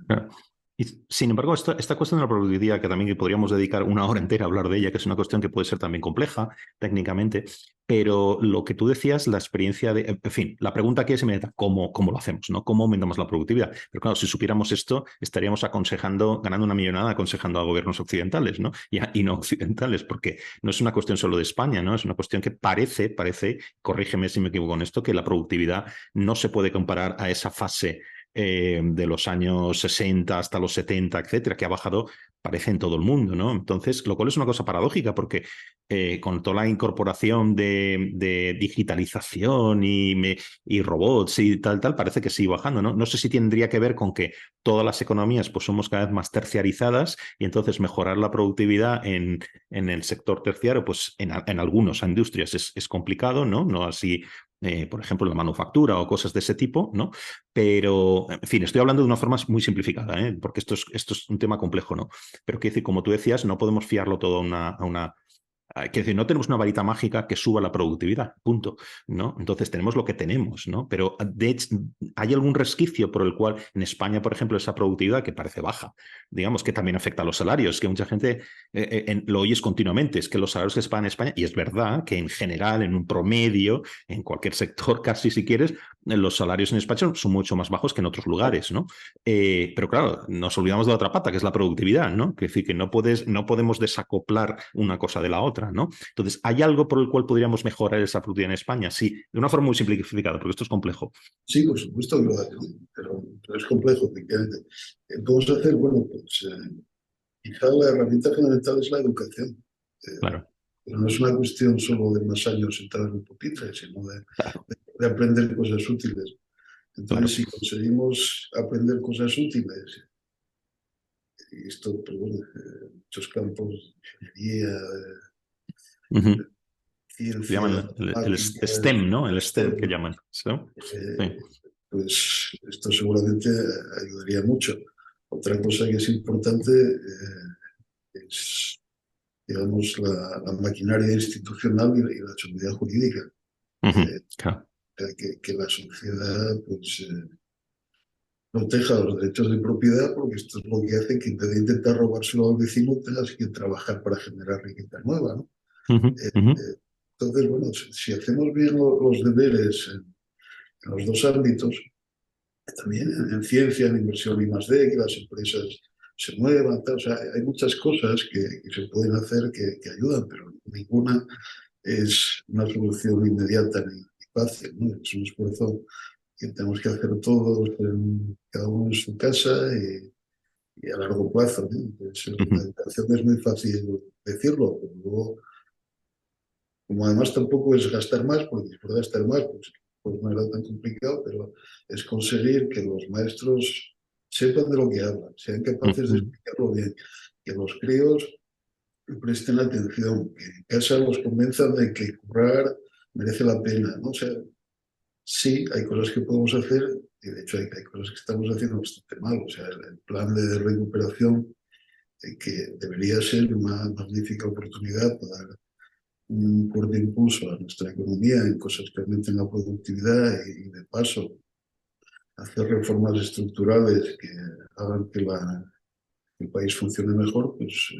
Claro. Y, sin embargo, esta cuestión de la productividad, que también podríamos dedicar una hora entera a hablar de ella, que es una cuestión que puede ser también compleja técnicamente, pero lo que tú decías, la experiencia de, en fin, la pregunta aquí es inmediata, ¿cómo lo hacemos? ¿No? ¿Cómo aumentamos la productividad? Pero claro, si supiéramos esto, estaríamos aconsejando, ganando una millonada aconsejando a gobiernos occidentales, ¿no? Y no occidentales, porque no es una cuestión solo de España, ¿no? Es una cuestión que parece, corrígeme si me equivoco en esto, que la productividad no se puede comparar a esa fase de los años 60 hasta los 70, etcétera, que ha bajado, parece en todo el mundo, ¿no? Entonces, lo cual es una cosa paradójica, porque con toda la incorporación de digitalización y robots y tal, parece que sigue bajando, ¿no? No sé si tendría que ver con que todas las economías pues somos cada vez más terciarizadas y entonces mejorar la productividad en el sector terciario, pues en algunas industrias es complicado, ¿no? No así, por ejemplo, la manufactura o cosas de ese tipo, ¿no? Pero, en fin, estoy hablando de una forma muy simplificada, ¿eh? Porque esto es un tema complejo, ¿no? Pero quiero decir, como tú decías, no podemos fiarlo todo quiero decir, no tenemos una varita mágica que suba la productividad, punto, ¿no? Entonces tenemos lo que tenemos, ¿no? Pero de hecho, hay algún resquicio por el cual en España, por ejemplo, esa productividad que parece baja, digamos que también afecta a los salarios, que mucha gente lo oyes continuamente, es que los salarios que se pagan en España, y es verdad que en general, en un promedio, en cualquier sector casi si quieres, los salarios en España son mucho más bajos que en otros lugares, ¿no? Pero claro, nos olvidamos de la otra pata, que es la productividad, ¿no? Que es decir, que no podemos desacoplar una cosa de la otra, ¿no? Entonces, ¿hay algo por el cual podríamos mejorar esa productividad en España? Sí, de una forma muy simplificada, porque esto es complejo. Sí, por supuesto que lo hay, ¿no? Pero es complejo, efectivamente. ¿Cómo se hace? Bueno, pues quizá la herramienta fundamental es la educación. Eh, Claro, pero no es una cuestión solo de más años sentados en un pupitre, sino claro, de aprender cosas útiles. Entonces, claro. si conseguimos aprender cosas útiles, y esto, pues bueno, muchos campos, ingeniería, Ujú. Le ciencia, llaman el matemáticas, STEM, ¿no? El STEM que STEM, llaman, ¿no? Sí. pues esto seguramente ayudaría mucho. Otra cosa que es importante es, digamos, la maquinaria institucional y la seguridad jurídica. Ujú. Eh, Claro. que la sociedad pues, proteja los derechos de propiedad, porque esto es lo que hace que en vez de intentar robárselo al vecino, tengas que trabajar para generar riqueza nueva, ¿no? Ujú. Ujú. Entonces, bueno, si hacemos bien los deberes en los dos ámbitos, también en ciencia, en inversión I más D, que las empresas se muevan, tal. O sea, hay muchas cosas que se pueden hacer que ayudan, pero ninguna es una solución inmediata ni fácil, ¿no? Es un esfuerzo que tenemos que hacer todos, cada uno en su casa y a largo plazo, ¿no? Entonces, la Ujú. educación es muy fácil decirlo, pero luego, como además tampoco es gastar más, porque por gastar más, pues no era tan complicado, pero es conseguir que los maestros sepan de lo que hablan, sean capaces de Ujú. explicarlo bien, que los críos presten atención, que en casa los convenzan de que currar merece la pena, ¿no? O sea, sí, hay cosas que podemos hacer y de hecho hay cosas que estamos haciendo bastante mal. O sea, el plan de recuperación que debería ser una magnífica oportunidad para dar un fuerte impulso a nuestra economía en cosas que aumenten la productividad y de paso hacer reformas estructurales que hagan que el país funcione mejor, pues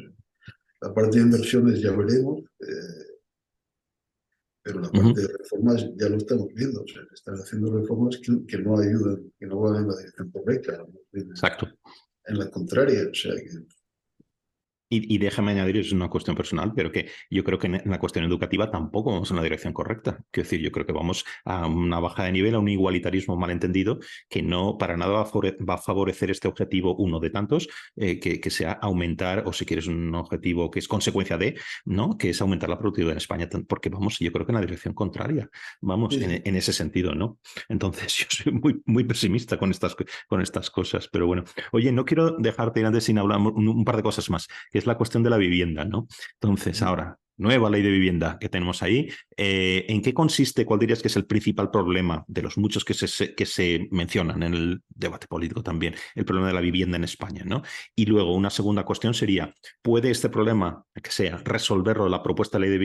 la parte de inversiones ya veremos, pero la parte Ujú. de reformas ya lo estamos viendo. O sea, se están haciendo reformas que no ayudan, que no van en la dirección correcta, Exacto. en la contraria. O sea, que Y déjame añadir, es una cuestión personal, pero que yo creo que en la cuestión educativa tampoco vamos en la dirección correcta. Quiero decir, yo creo que vamos a una baja de nivel, a un igualitarismo malentendido que no para nada va a favorecer este objetivo, uno de tantos, que sea aumentar, o si quieres un objetivo que es consecuencia de, ¿no? Que es aumentar la productividad en España, porque vamos, yo creo que en la dirección contraria, vamos, sí, en ese sentido, ¿no? Entonces, yo soy muy pesimista con estas cosas, pero bueno. Oye, no quiero dejarte ir antes sin hablar un par de cosas más, que es la cuestión de la vivienda, ¿no? Entonces, ahora, nueva ley de vivienda que tenemos ahí, ¿en qué consiste? ¿Cuál dirías que es el principal problema de los muchos que se mencionan en el debate político también? El problema de la vivienda en España, ¿no? Y luego, una segunda cuestión sería, ¿puede este problema, que sea, resolverlo la propuesta ley de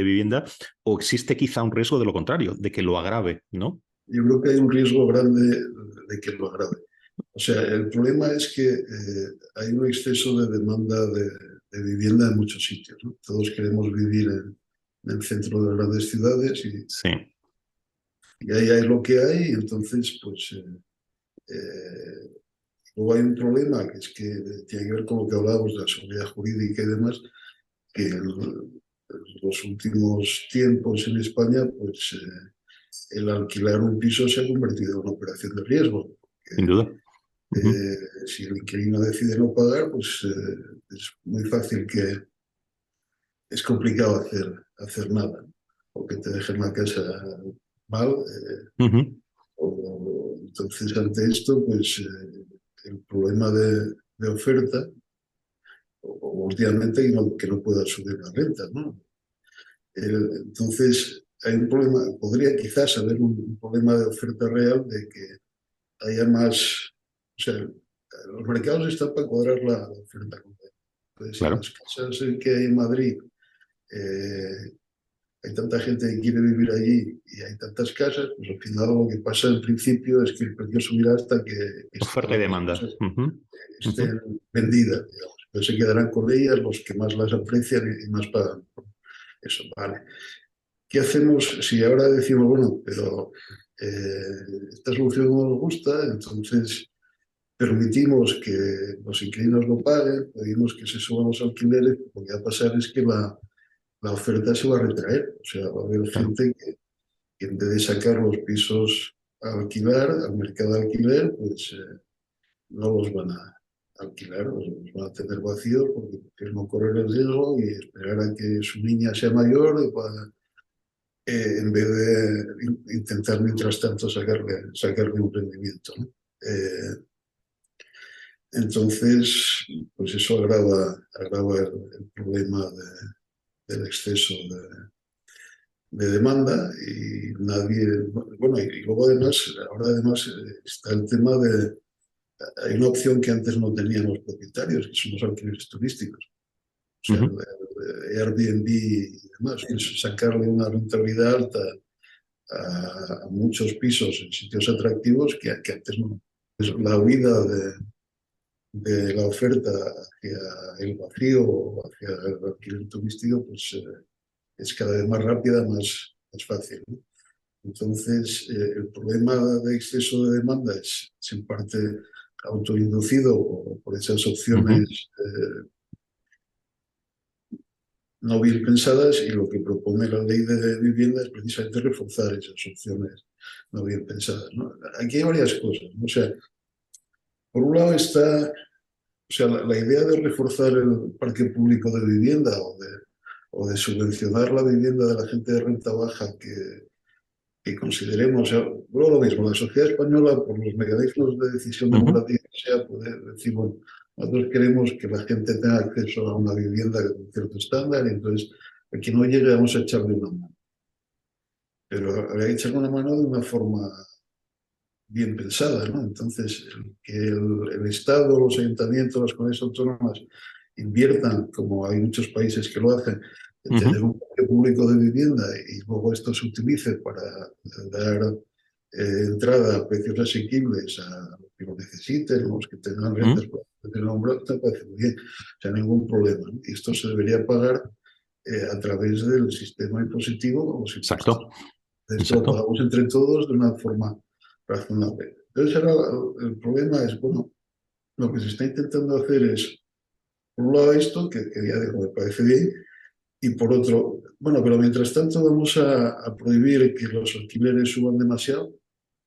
vivienda, o existe quizá un riesgo de lo contrario, de que lo agrave, ¿no? yo creo que hay un riesgo grande de que lo agrave. O sea, el problema es que hay un exceso de demanda de vivienda en muchos sitios, ¿no? Todos queremos vivir en el centro de las grandes ciudades Sí. y ahí hay lo que hay, y entonces, pues, luego hay un problema que es que tiene que ver con lo que hablábamos de la seguridad jurídica y demás, que en los últimos tiempos en España, pues, el alquilar un piso se ha convertido en una operación de riesgo. Sin duda. Ujú. Si el inquilino decide no pagar, pues es muy fácil que es complicado hacer nada, o que te dejen la casa mal. Ujú. Entonces, ante esto, pues el problema de oferta, o últimamente que no pueda subir la renta, ¿no? Entonces, hay un problema, podría quizás haber un problema de oferta real de que haya más, o sea, los mercados están para cuadrar la oferta. Entonces, si Claro. las casas que hay en Madrid, eh, hay tanta gente que quiere vivir allí y hay tantas casas, pues al final lo que pasa en principio es que el precio subirá hasta que Oferta y todas las demanda. casas Ujú. Ujú. estén vendidas, digamos. Entonces se quedarán con ellas los que más las aprecian y más pagan. Eso, vale. ¿Qué hacemos si ahora decimos, bueno, pero esta solución no nos gusta, entonces permitimos que los inquilinos lo paguen, pedimos que se suban los alquileres? Lo que va a pasar es que la oferta se va a retraer. O sea, va a haber Claro. gente que en vez de sacar los pisos a alquilar, al mercado de alquiler, pues no los van a alquilar, los van a tener vacíos porque prefieren no correr el riesgo y esperar a que su niña sea mayor en vez de intentar mientras tanto sacarle un rendimiento, ¿no? Entonces, pues eso agrava el problema del exceso de demanda y nadie, bueno, y luego además, ahora además está el tema hay una opción que antes no tenían los propietarios, que son los alquileres turísticos. O sea, Ujú. el Airbnb y demás, pues sacarle una rentabilidad alta a muchos pisos en sitios atractivos que antes no. Es la huida de la oferta hacia el vacío o hacia el alquiler turístico, pues es cada vez más rápida, más fácil, ¿no? Entonces, el problema de exceso de demanda es en parte autoinducido por esas opciones Ujú. no bien pensadas, y lo que propone la ley de vivienda es precisamente reforzar esas opciones no bien pensadas, ¿no? Aquí hay varias cosas, ¿no? O sea, por un lado está, o sea, la idea de reforzar el parque público de vivienda o de subvencionar la vivienda de la gente de renta baja que consideremos, o sea, luego lo mismo, la sociedad española, por los mecanismos de decisión Ujú. democrática que sea, puede decir, bueno, Nosotros queremos que la gente tenga acceso a una vivienda de un cierto estándar, y entonces a quien no llegue vamos a echarle una mano. Pero habría que echarle una mano de una forma bien pensada, ¿no? Entonces, que el Estado, los ayuntamientos, las comunidades autónomas inviertan, como hay muchos países que lo hacen, en tener un parque público de vivienda y luego esto se utilice para dar entrada a precios asequibles a los que lo necesiten, los que tengan rentas para tener un brote, me parece muy bien, o sea, ningún problema, ¿no? Y esto se debería pagar a través del sistema impositivo o los impuestos. Exacto. Esto lo pagamos entre todos de una forma razonable. Entonces ahora el problema es, bueno, lo que se está intentando hacer es, por un lado esto, que ya digo, me parece bien, y por otro, bueno, pero mientras tanto vamos a prohibir que los alquileres suban demasiado,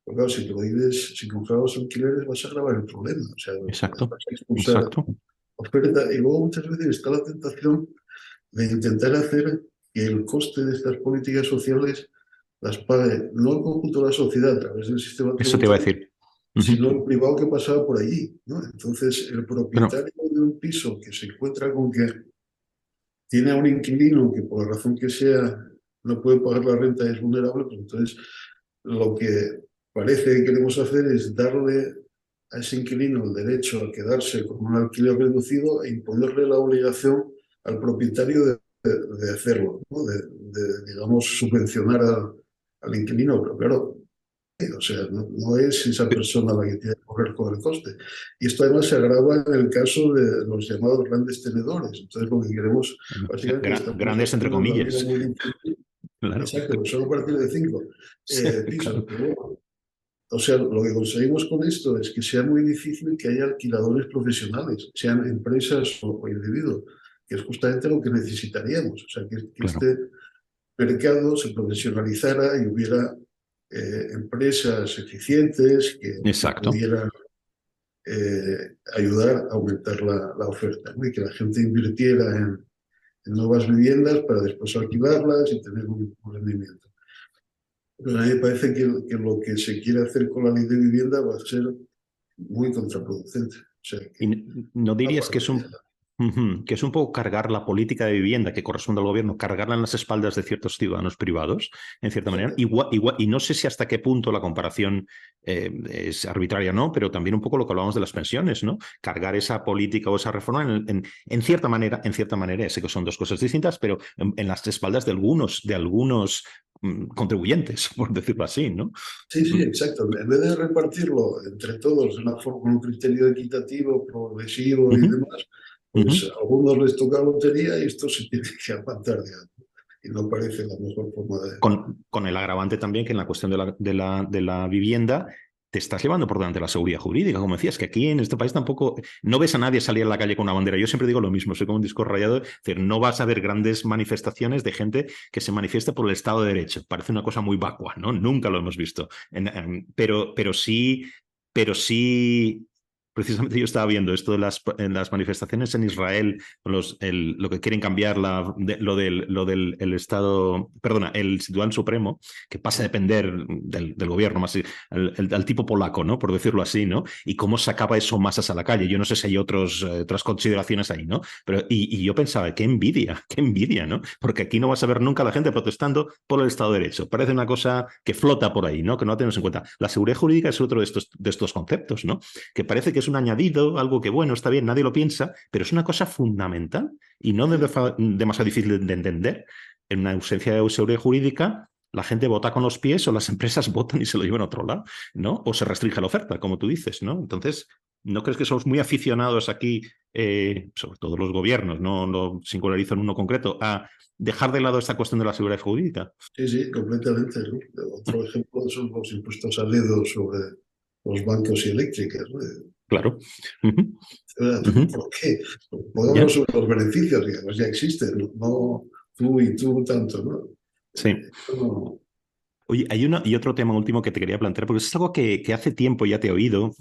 porque claro, si prohíbes, si congelas los alquileres vas a agravar el problema, o sea, Exacto. vas a expulsar oferta, y luego muchas veces está la tentación de intentar hacer que el coste de estas políticas sociales las pague no el conjunto de la sociedad a través del sistema Eso te iba a tributario, decir. sino el privado que pasaba por allí, ¿no? Entonces, el propietario de un piso que se encuentra con que tiene a un inquilino que por la razón que sea no puede pagar la renta y es vulnerable, pues entonces lo que parece que queremos hacer es darle a ese inquilino el derecho a quedarse con un alquiler reducido e imponerle la obligación al propietario de hacerlo, ¿no? digamos, subvencionar al inquilino, pero claro, o sea, no es esa persona la que tiene que correr con el coste. Y esto además se agrava en el caso de los llamados grandes tenedores. Entonces lo que queremos, básicamente, grandes entre comillas. Claro. Exacto, solo a partir de 5 pisos. Claro. Pero bueno, o sea, lo que conseguimos con esto es que sea muy difícil que haya alquiladores profesionales, sean empresas o individuos, que es justamente lo que necesitaríamos. O sea, que este mercado se profesionalizara y hubiera empresas eficientes que pudieran ayudar a aumentar la oferta, ¿no? Y que la gente invirtiera en nuevas viviendas para después alquilarlas y tener un rendimiento. Pero a mí me parece que lo que se quiere hacer con la ley de vivienda va a ser muy contraproducente. O sea, ¿Y no dirías que es un poco cargar la política de vivienda que corresponde al gobierno, cargarla en las espaldas de ciertos ciudadanos privados, en cierta manera? Igual, y no sé si hasta qué punto la comparación es arbitraria o no, pero también un poco lo que hablábamos de las pensiones, ¿no? Cargar esa política o esa reforma en cierta manera, sé que son dos cosas distintas, pero en las espaldas de algunos contribuyentes, por decirlo así, ¿no? Sí, exacto. En vez de repartirlo entre todos de una forma, con un criterio equitativo, progresivo y demás, pues a algunos les toca lotería y esto se tiene que aguantar de algo. Y no parece la mejor forma de... Con el agravante también que en la cuestión de la vivienda te estás llevando por delante la seguridad jurídica. Como decías, que aquí en este país tampoco no ves a nadie salir a la calle con una bandera. Yo siempre digo lo mismo, soy como un disco rayado. Es decir, no vas a ver grandes manifestaciones de gente que se manifiesta por el Estado de Derecho. Parece una cosa muy vacua, ¿no? Nunca lo hemos visto. Pero sí. Precisamente yo estaba viendo esto de las manifestaciones en Israel, lo que quieren cambiar, lo del el Estado, perdona, el Tribunal Supremo, que pasa a depender del gobierno, más al tipo polaco, ¿no? Por decirlo así, ¿no? Y cómo sacaba eso masas a la calle. Yo no sé si hay otras consideraciones ahí, ¿no? Pero, y yo pensaba, qué envidia, ¿no? Porque aquí no vas a ver nunca a la gente protestando por el Estado de Derecho. Parece una cosa que flota por ahí, ¿no? Que no tenemos en cuenta. La seguridad jurídica es otro de estos conceptos, ¿no? Que parece que es un añadido, algo que, bueno, está bien, nadie lo piensa, pero es una cosa fundamental y no demasiado difícil de entender. En una ausencia de seguridad jurídica, la gente vota con los pies o las empresas votan y se lo llevan a otro lado, ¿no? O se restringe la oferta, como tú dices, ¿no? Entonces, ¿no crees que somos muy aficionados aquí, sobre todo los gobiernos, no lo singularizo en uno concreto, a dejar de lado esta cuestión de la seguridad jurídica? Sí, completamente, ¿no? Otro ejemplo son los impuestos a dedo sobre los bancos y eléctricas, ¿no? Claro. ¿Por qué? Podemos sobre los beneficios, digamos, ya existen, no tú y tú tanto, ¿no? Sí. Oye, hay otro tema último que te quería plantear, porque es algo que hace tiempo ya te he oído,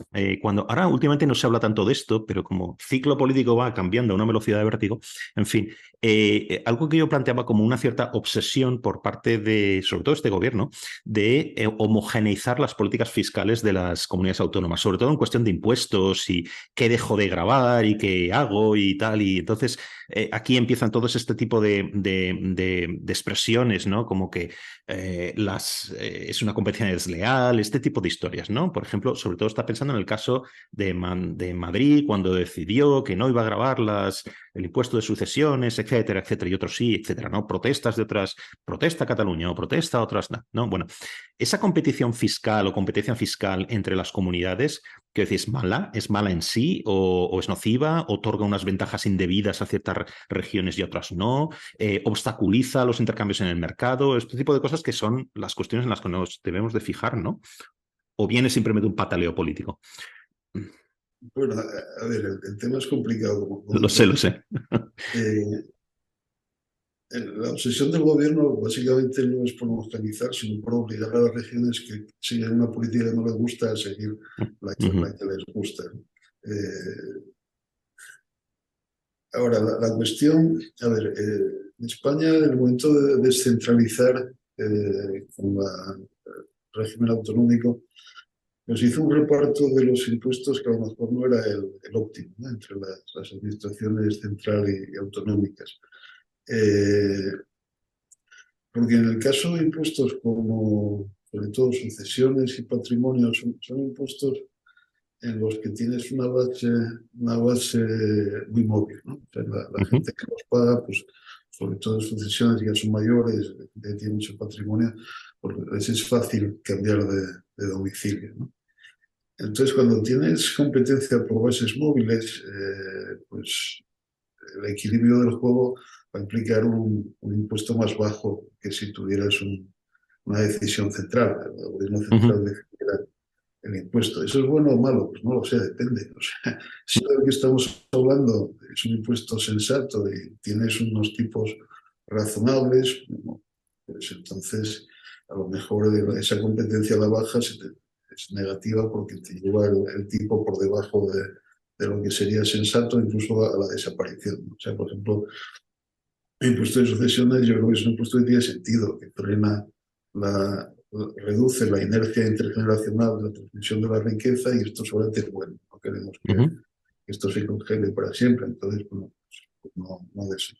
ahora últimamente no se habla tanto de esto, pero como ciclo político va cambiando a una velocidad de vértigo, en fin, algo que yo planteaba como una cierta obsesión por parte de, sobre todo este gobierno, de homogeneizar las políticas fiscales de las comunidades autónomas, sobre todo en cuestión de impuestos y qué dejo de grabar y qué hago y tal. Y entonces aquí empiezan todos este tipo de expresiones, ¿no? Como que es una competencia desleal, este tipo de historias, ¿no? Por ejemplo, sobre todo está pensando en el caso de Madrid, cuando decidió que no iba a grabar el impuesto de sucesiones, etcétera, etcétera, y otros sí, etcétera, ¿no? Protestas de otras, protesta Cataluña o protesta otras, no. Bueno, esa competición fiscal o competencia fiscal entre las comunidades, ¿qué decís? ¿Es mala en sí o es nociva? ¿Otorga unas ventajas indebidas a ciertas regiones y otras no? ¿Obstaculiza los intercambios en el mercado? Este tipo de cosas que son las cuestiones en las que nos debemos de fijar, ¿no? ¿O viene simplemente un pataleo político? Bueno, a ver, el tema es complicado. Lo sé, lo sé. Eh, la obsesión del gobierno básicamente no es por homogeneizar, sino por obligar a las regiones que siguen una política que no les gusta a seguir la que les gusta. Ahora, la cuestión, a ver, en España, en el momento de descentralizar con el régimen autonómico, pues hizo un reparto de los impuestos que a lo mejor no era el óptimo, ¿no? Entre las administraciones central y autonómicas. Porque en el caso de impuestos como, sobre todo, sucesiones y patrimonio, son impuestos en los que tienes una base muy móvil, ¿no? O sea, la gente que los paga, pues, sobre todo sucesiones ya son mayores, ya tienen mucho patrimonio, porque les es fácil cambiar de domicilio, ¿no? Entonces, cuando tienes competencia por bases móviles, pues el equilibrio del juego va a implicar un impuesto más bajo que si tuvieras una decisión central. El gobierno central decidiera el impuesto. ¿Eso es bueno o malo? Pues no lo sé, depende. O sea, si lo que estamos hablando es un impuesto sensato y tienes unos tipos razonables, pues entonces a lo mejor esa competencia a la baja es negativa porque te lleva el tipo por debajo de lo que sería sensato, incluso a la desaparición. O sea, por ejemplo, el impuesto de sucesiones yo creo que es un impuesto que tiene sentido, que frena reduce la inercia intergeneracional de la transmisión de la riqueza y esto solamente es bueno. No queremos que esto se congele para siempre. Entonces, bueno, pues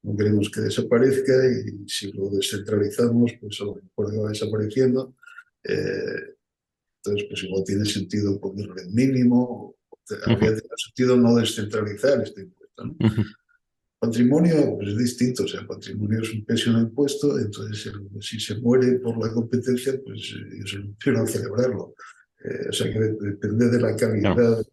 no queremos que desaparezca y si lo descentralizamos, pues a lo mejor va desapareciendo. Entonces, pues igual tiene sentido ponerle el mínimo. Habría sentido no descentralizar este impuesto, ¿no? Patrimonio pues, es distinto, o sea, patrimonio es un pésimo impuesto, entonces si se muere por la competencia, pues es un celebrarlo. O sea que depende de la calidad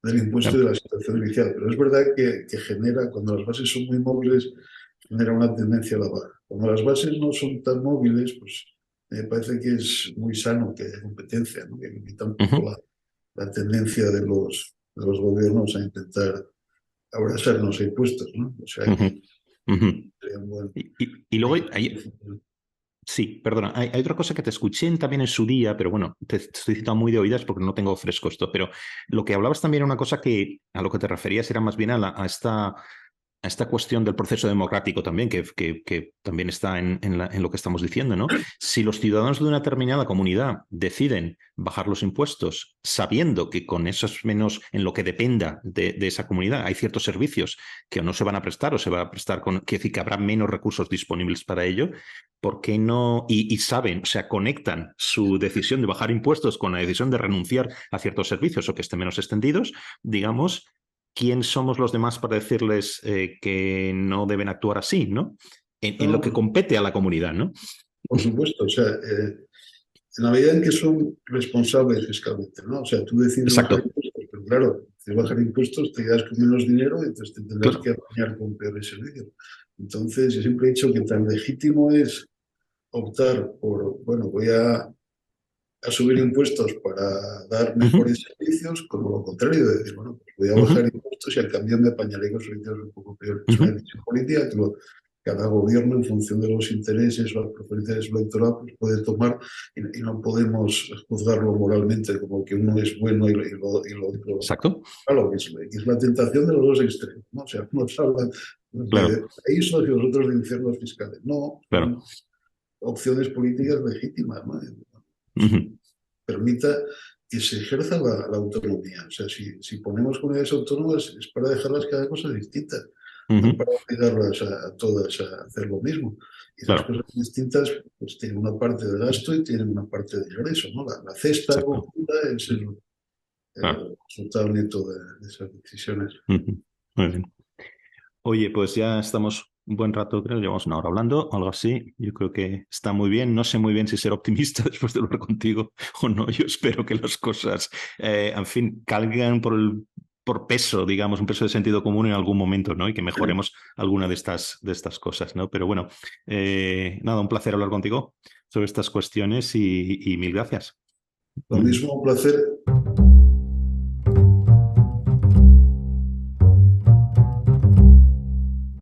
del impuesto y de la situación inicial. Pero es verdad que genera, cuando las bases son muy móviles, genera una tendencia a la baja. Cuando las bases no son tan móviles, pues me parece que es muy sano que haya competencia, ¿no? Que limita un poco la tendencia de los gobiernos a intentar abrazarnos a impuestos, ¿no? O sea, y luego sí, perdona, hay otra cosa que te escuché también en su día, pero bueno, te estoy citando muy de oídas porque no tengo fresco esto, pero lo que hablabas también era una cosa que a lo que te referías era más bien a esta cuestión del proceso democrático también, que también está en lo que estamos diciendo, ¿no? Si los ciudadanos de una determinada comunidad deciden bajar los impuestos sabiendo que con esos menos, en lo que dependa de esa comunidad, hay ciertos servicios que no se van a prestar o se va a prestar que decir que habrá menos recursos disponibles para ello, ¿por qué no? Y saben, o sea, conectan su decisión de bajar impuestos con la decisión de renunciar a ciertos servicios o que estén menos extendidos, digamos. ¿Quién somos los demás para decirles que no deben actuar así, ¿no? En lo que compete a la comunidad, ¿no? Por supuesto, o sea, en la medida en que son responsables fiscalmente, ¿no? O sea, tú decides bajar impuestos, pero claro, si bajar impuestos te quedas con menos dinero y entonces te tendrás que apañar con peores servicios. Entonces, yo siempre he dicho que tan legítimo es optar por, bueno, voy a subir impuestos para dar mejores servicios, como lo contrario, de decir, bueno, pues voy a bajar impuestos y al cambio me apañaré con servicios un poco peores. Es una decisión política que cada gobierno, en función de los intereses o las preferencias electorales, pues puede tomar y no podemos juzgarlo moralmente como que uno es bueno y lo otro. Exacto. Claro, que es la tentación de los dos extremos, ¿no? O sea, unos hablan Claro, De paraísos y los otros de infiernos fiscales. No, claro. son opciones políticas legítimas, ¿no? Ujú, Permita que se ejerza la autonomía. O sea, si ponemos comunidades autónomas es para dejarlas que hagan cosas distintas, no ujú, para obligarlas a todas a hacer lo mismo. Y las claro, cosas distintas pues tienen una parte de gasto y tienen una parte de ingreso, ¿no? La cesta exacto. conjunta es Claro. el resultado neto de esas decisiones. Ujú, muy bien. Oye, pues ya estamos un buen rato, creo, llevamos una hora hablando, algo así. Yo creo que está muy bien. No sé muy bien si ser optimista después de hablar contigo o no. Yo espero que las cosas, en fin, caigan por peso, digamos, un peso de sentido común en algún momento, ¿no? Y que mejoremos alguna de estas cosas, ¿no? Pero bueno, nada, un placer hablar contigo sobre estas cuestiones y mil gracias. Lo mismo, un placer.